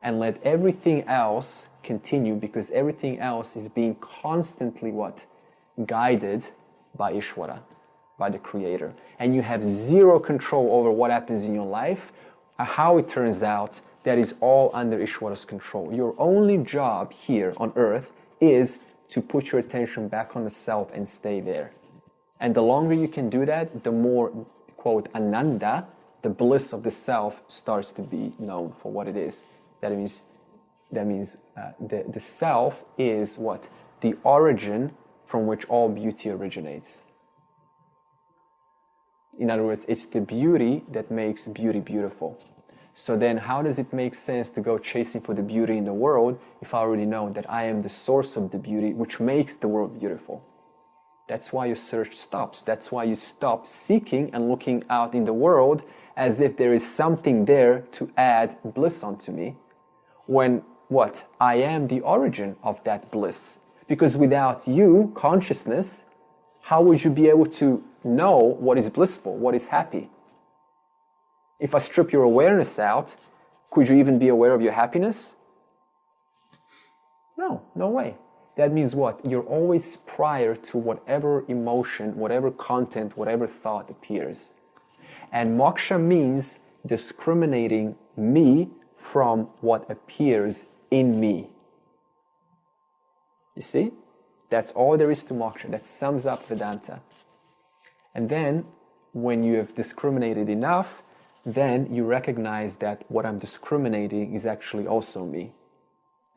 And let everything else continue, because everything else is being constantly what? Guided by Ishvara, by the Creator. And you have zero control over what happens in your life. How it turns out, that is all under Ishvara's control. Your only job here on earth is to put your attention back on the self and stay there. And the longer you can do that, the more, quote, ananda, the bliss of the self, starts to be known for what it is. That means the self is what? The origin from which all beauty originates. In other words, it's the beauty that makes beauty beautiful. So then how does it make sense to go chasing for the beauty in the world if I already know that I am the source of the beauty which makes the world beautiful? That's why your search stops. That's why you stop seeking and looking out in the world as if there is something there to add bliss onto me. When what? I am the origin of that bliss. Because without you, consciousness, how would you be able to know what is blissful, what is happy? If I strip your awareness out, could you even be aware of your happiness? No, no way. That means what? You're always prior to whatever emotion, whatever content, whatever thought appears. And moksha means discriminating me from what appears in me. You see? That's all there is to moksha. That sums up Vedanta. And then, when you have discriminated enough, then you recognize that what I'm discriminating is actually also me.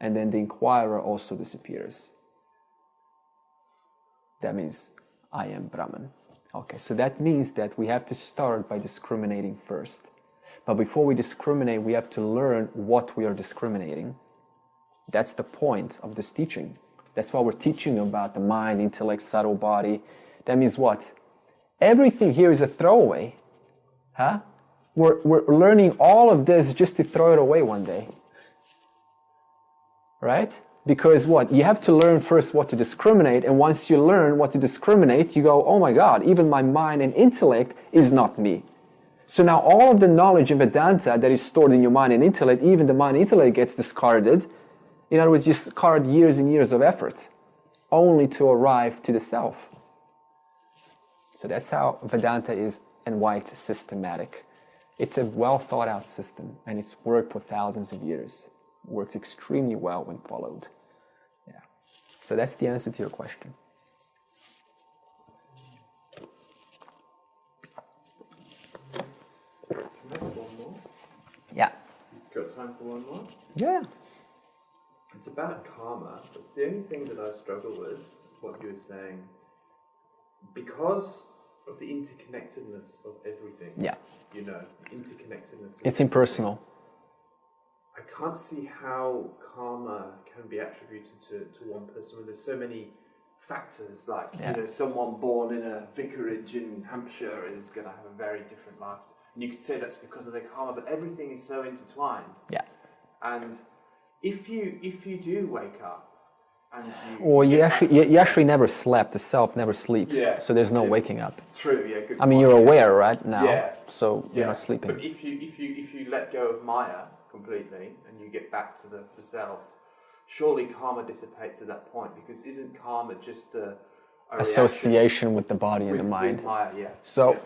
And then the inquirer also disappears. That means I am Brahman. Okay, so that means that we have to start by discriminating first. But before we discriminate, we have to learn what we are discriminating. That's the point of this teaching. That's why we're teaching about the mind, intellect, subtle body. That means what? Everything here is a throwaway. Huh? We're learning all of this just to throw it away one day. Right? Because what? You have to learn first what to discriminate, and once you learn what to discriminate, you go, oh my God, even my mind and intellect is not me. So now all of the knowledge in Vedanta that is stored in your mind and intellect, even the mind and intellect gets discarded. In other words, you discard years and years of effort only to arrive to the self. So that's how Vedanta is, and why it's systematic. It's a well thought out system, and it's worked for thousands of years. It works extremely well when followed. Yeah. So that's the answer to your question. Can I ask one more? Yeah. Got time for one more? Yeah. It's about karma. It's the only thing that I struggle with, what you were saying. Because of the interconnectedness of everything. Yeah. You know, the interconnectedness. It's impersonal. I can't see how karma can be attributed to one person when there's so many factors. Like, you know, someone born in a vicarage in Hampshire is going to have a very different life. And you could say that's because of their karma, but everything is so intertwined. Yeah. And if you do wake up and you... Well, you actually never slept. The self never sleeps. Yeah. So there's no waking up. True, yeah. Good I mean, point. you're aware right now. Yeah. So you're not sleeping. But if you let go of Maya completely and you get back to the self, surely karma dissipates at that point, because isn't karma just a association with the body and the mind? With Maya, yeah. So,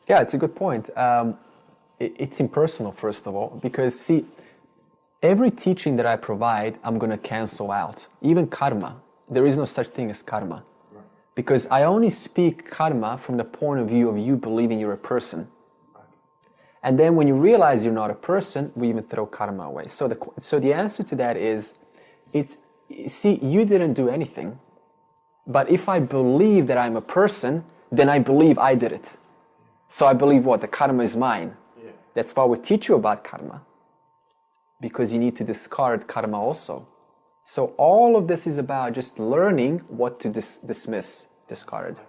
yeah, it's a good point. It's impersonal, first of all, because see, every teaching that I provide, I'm going to cancel out. Even karma. There is no such thing as karma. Right. Because I only speak karma from the point of view of you believing you're a person. Right. And then when you realize you're not a person, we even throw karma away. So the answer to that is, see, you didn't do anything. But if I believe that I'm a person, then I believe I did it. So I believe what? The karma is mine. Yeah. That's why we teach you about karma. Because you need to discard karma also. So all of this is about just learning what to dismiss, discard.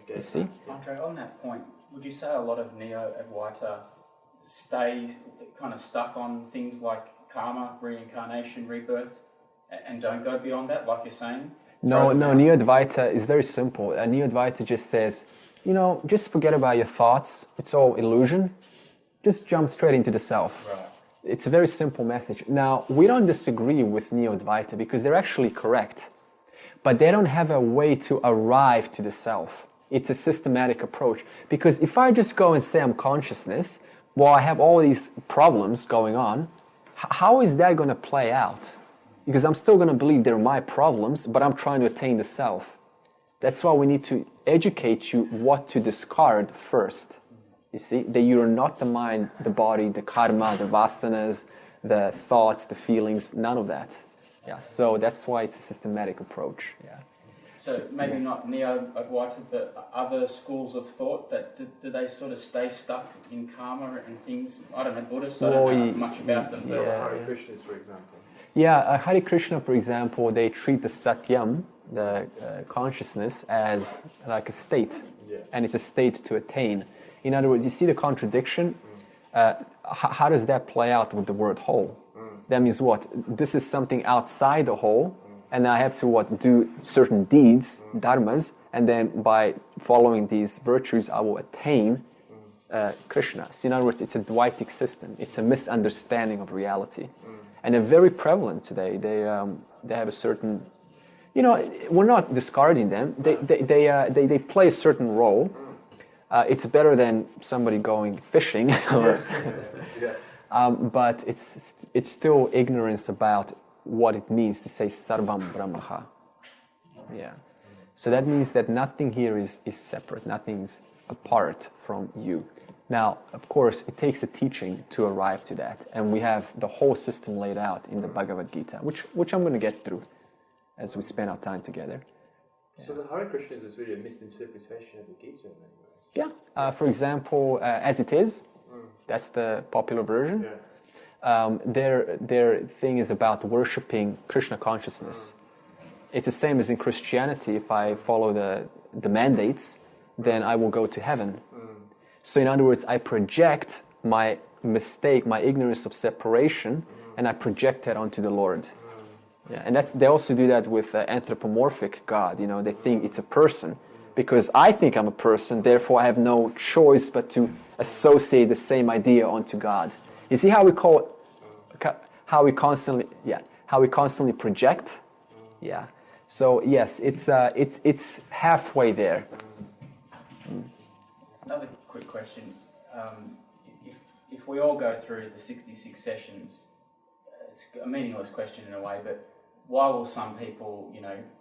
Okay. You see? Andre, on that point, would you say a lot of Neo-Advaita stay kind of stuck on things like karma, reincarnation, rebirth, and don't go beyond that, like you're saying? No, Neo-Advaita is very simple. Neo-Advaita just says, just forget about your thoughts. It's all illusion. Just jump straight into the self. Right. It's a very simple message. Now, we don't disagree with Neo-Advaita because they're actually correct. But they don't have a way to arrive to the self. It's a systematic approach. Because if I just go and say I'm consciousness, well, I have all these problems going on, how is that going to play out? Because I'm still going to believe they're my problems, but I'm trying to attain the self. That's why we need to educate you what to discard first. You see, that you're not the mind, the body, the karma, the vasanas, the thoughts, the feelings, none of that. Yeah, so that's why it's a systematic approach. Yeah. So maybe not Neo-Advaita, but other schools of thought, that do they sort of stay stuck in karma and things? I don't know, Buddhists, I don't know much about them. But Hare Krishnas, for example. Yeah, Hare Krishna, for example, they treat the satyam, the consciousness, as like a state, and it's a state to attain. In other words, you see the contradiction. How does that play out with the word whole? That means what? This is something outside the whole, and I have to do certain deeds, dharmas, and then by following these virtues, I will attain Krishna. So in other words, it's a Advaitic system. It's a misunderstanding of reality, and they're very prevalent today. They have a certain, we're not discarding them. They play a certain role. It's better than somebody going fishing, but it's still ignorance about what it means to say Sarvam Brahmaha. Yeah. So that means that nothing here is separate, nothing's apart from you. Now, of course, it takes a teaching to arrive to that, and we have the whole system laid out in the Bhagavad Gita, which I'm going to get through as we spend our time together. So the Hare Krishnas is really a misinterpretation of the Gita in many ways. Yeah. For example, as it is, that's the popular version. Yeah. Their thing is about worshipping Krishna consciousness. It's the same as in Christianity. If I follow the mandates, then I will go to heaven. So in other words, I project my mistake, my ignorance of separation, and I project that onto the Lord. Yeah, and they also do that with anthropomorphic God. They think it's a person. Because I think I'm a person, therefore I have no choice but to associate the same idea onto God. You see how we constantly project? Yeah. So yes, it's halfway there. Another quick question: if we all go through the 66 sessions, it's a meaningless question in a way, but why will some people,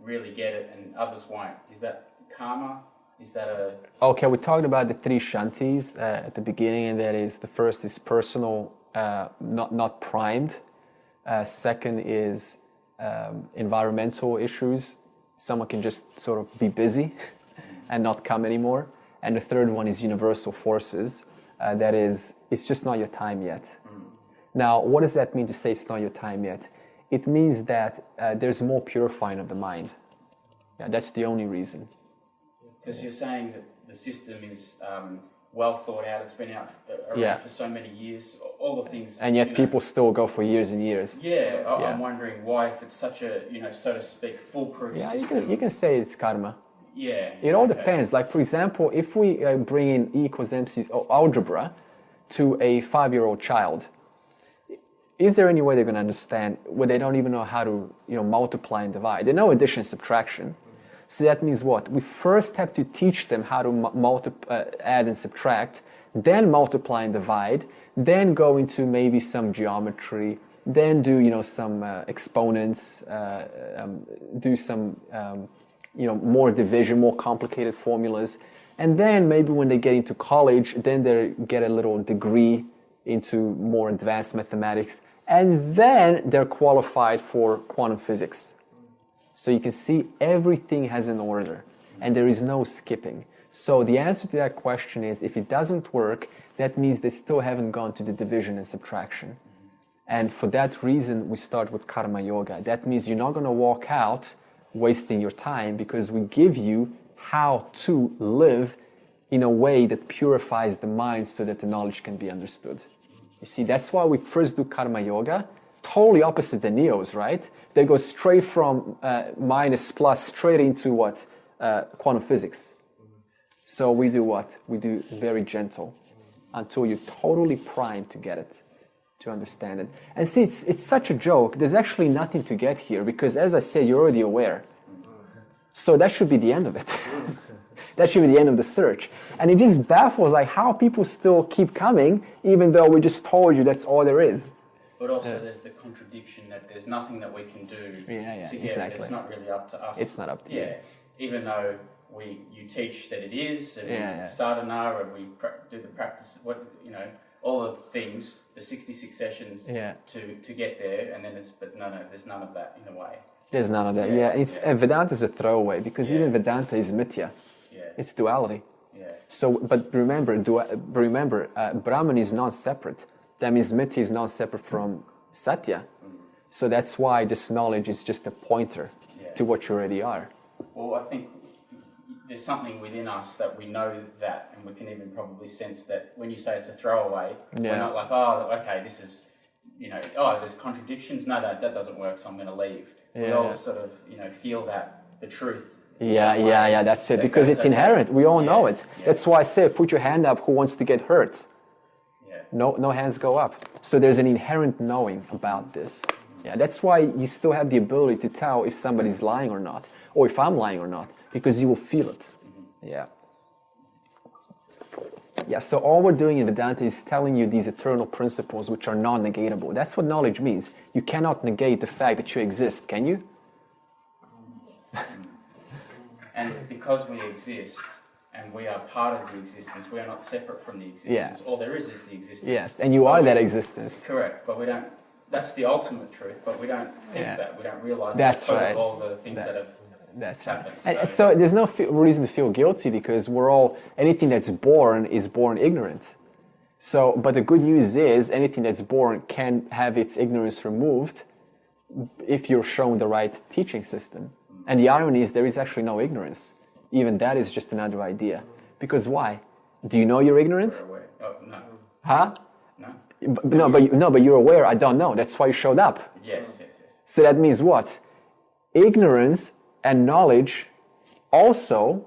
really get it and others won't? Is that karma? Is that a... Okay, we talked about the three shantis at the beginning, and that is, the first is personal, not primed. Second is environmental issues. Someone can just sort of be busy and not come anymore. And the third one is universal forces. That is, it's just not your time yet. Now, what does that mean to say it's not your time yet? It means that there's more purifying of the mind. Yeah, that's the only reason. Because you're saying that the system is well thought out, it's been out around for so many years, all the things... And yet people still go for years and years. I'm wondering why, if it's such a, so to speak, foolproof system... You can say it's karma. Yeah. It all depends. Like, for example, if we bring in E equals MC algebra to a 5-year-old child, is there any way they're going to understand where they don't even know how to, multiply and divide? They know addition and subtraction. So that means what? We first have to teach them how to add and subtract, then multiply and divide, then go into maybe some geometry, then do, some exponents, do some, more division, more complicated formulas. And then maybe when they get into college, then they get a little degree into more advanced mathematics, and then they're qualified for quantum physics. So you can see everything has an order, and there is no skipping. So the answer to that question is, if it doesn't work, that means they still haven't gone to the division and subtraction. And for that reason, we start with karma yoga. That means you're not going to walk out wasting your time, because we give you how to live in a way that purifies the mind so that the knowledge can be understood. You see, that's why we first do karma yoga. Totally opposite the neos, right? They go straight from minus plus straight into what? Quantum physics. So we do what? We do very gentle until you're totally primed to get it, to understand it. And see, it's such a joke. There's actually nothing to get here, because as I said, you're already aware. So that should be the end of it. That should be the end of the search. And it just baffles how people still keep coming, even though we just told you that's all there is. But also there's the contradiction that there's nothing that we can do to get it. It's not really up to us. It's not up to you. Even though you teach that it is, and sadhana, and we do the practice, all the things, the 66 sessions to get there, and then there's none of that in a way. There's none of that. Yeah, and Vedanta is a throwaway because even Vedanta is mithya. Yeah. It's duality. Yeah. So, but remember, Brahman is non-separate. That means mithya is non-separate from satya. So that's why this knowledge is just a pointer to what you already are. Well, I think there's something within us that we know that, and we can even probably sense that when you say it's a throwaway, we're not like, oh, okay, this is, there's contradictions. No, that doesn't work, so I'm going to leave. We all sort of, feel that the truth. Yeah, that's it. Because it's inherent. We all know it. Yeah. That's why I say, put your hand up who wants to get hurt. Yeah. No hands go up. So there's an inherent knowing about this. Yeah, that's why you still have the ability to tell if somebody's lying or not, or if I'm lying or not, because you will feel it. Yeah. Yeah, so all we're doing in Vedanta is telling you these eternal principles which are non-negatable. That's what knowledge means. You cannot negate the fact that you exist, can you? And because we exist, and we are part of the existence, we are not separate from the existence. Yeah. All there is the existence. Yes, and you are that existence. Correct, but we don't, that's the ultimate truth, but we don't think that, we don't realise that's that because right. of all the things that have happened. And so there's no reason to feel guilty because anything that's born is born ignorant. So, but the good news is anything that's born can have its ignorance removed if you're shown the right teaching system. And the irony is there is actually no ignorance. Even that is just another idea. Because why? Do you know you're ignorant? Oh, no. Huh? No. But you're aware, I don't know. That's why you showed up. Yes. So that means what? Ignorance and knowledge also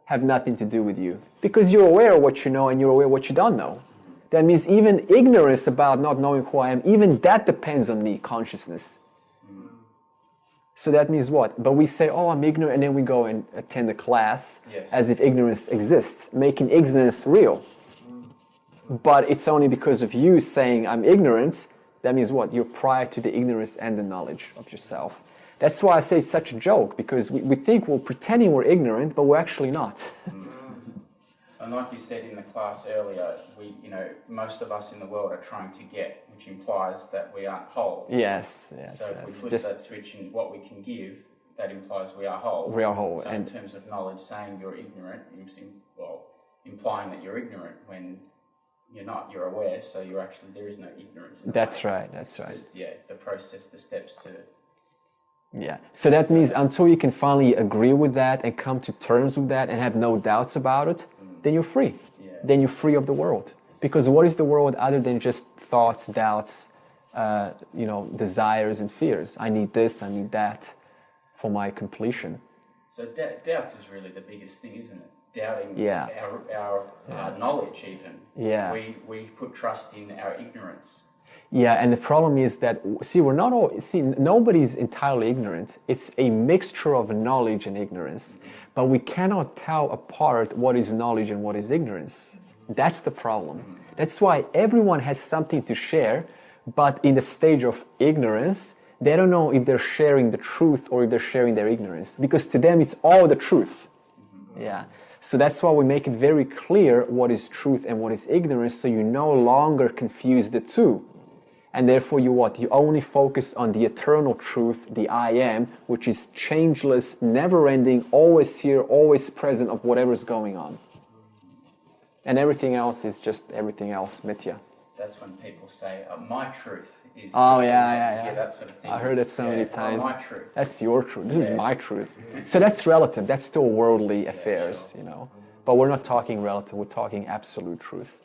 have nothing to do with you. Because you're aware of what you know and you're aware of what you don't know. That means even ignorance about not knowing who I am, even that depends on me, consciousness. So that means what? But we say, oh, I'm ignorant, and then we go and attend a class as if ignorance exists, making ignorance real. But it's only because of you saying I'm ignorant, that means what? You're prior to the ignorance and the knowledge of yourself. That's why I say it's such a joke, because we think we're pretending we're ignorant, but we're actually not. And like you said in the class earlier, most of us in the world are trying to get, which implies that we aren't whole. Yes. So if we flip that switch in what we can give, that implies we are whole. We are whole. So in terms of knowledge, saying you're ignorant, implying that you're ignorant when you're not, you're aware, so there is no ignorance. That's right. Just, the process, the steps to... Yeah, so that means until you can finally agree with that and come to terms with that and have no doubts about it, then you're free. Yeah. Then you're free of the world. Because what is the world other than just thoughts, doubts, desires and fears? I need this, I need that for my completion. So doubts is really the biggest thing, isn't it? Doubting our knowledge even. Yeah. We put trust in our ignorance. Yeah, and the problem is that, nobody's entirely ignorant. It's a mixture of knowledge and ignorance. But we cannot tell apart what is knowledge and what is ignorance. That's the problem. That's why everyone has something to share, but in the stage of ignorance, they don't know if they're sharing the truth or if they're sharing their ignorance. Because to them, it's all the truth. Yeah. So that's why we make it very clear what is truth and what is ignorance, so you no longer confuse the two. And therefore you only focus on the eternal truth, the I am, which is changeless, never-ending, always here, always present of whatever's going on. And everything else is just everything else, mithya. That's when people say, my truth is... Oh, yeah. That sort of thing. I heard it so many times. My truth. That's your truth. This is my truth. So that's relative. That's still worldly affairs, But we're not talking relative. We're talking absolute truth.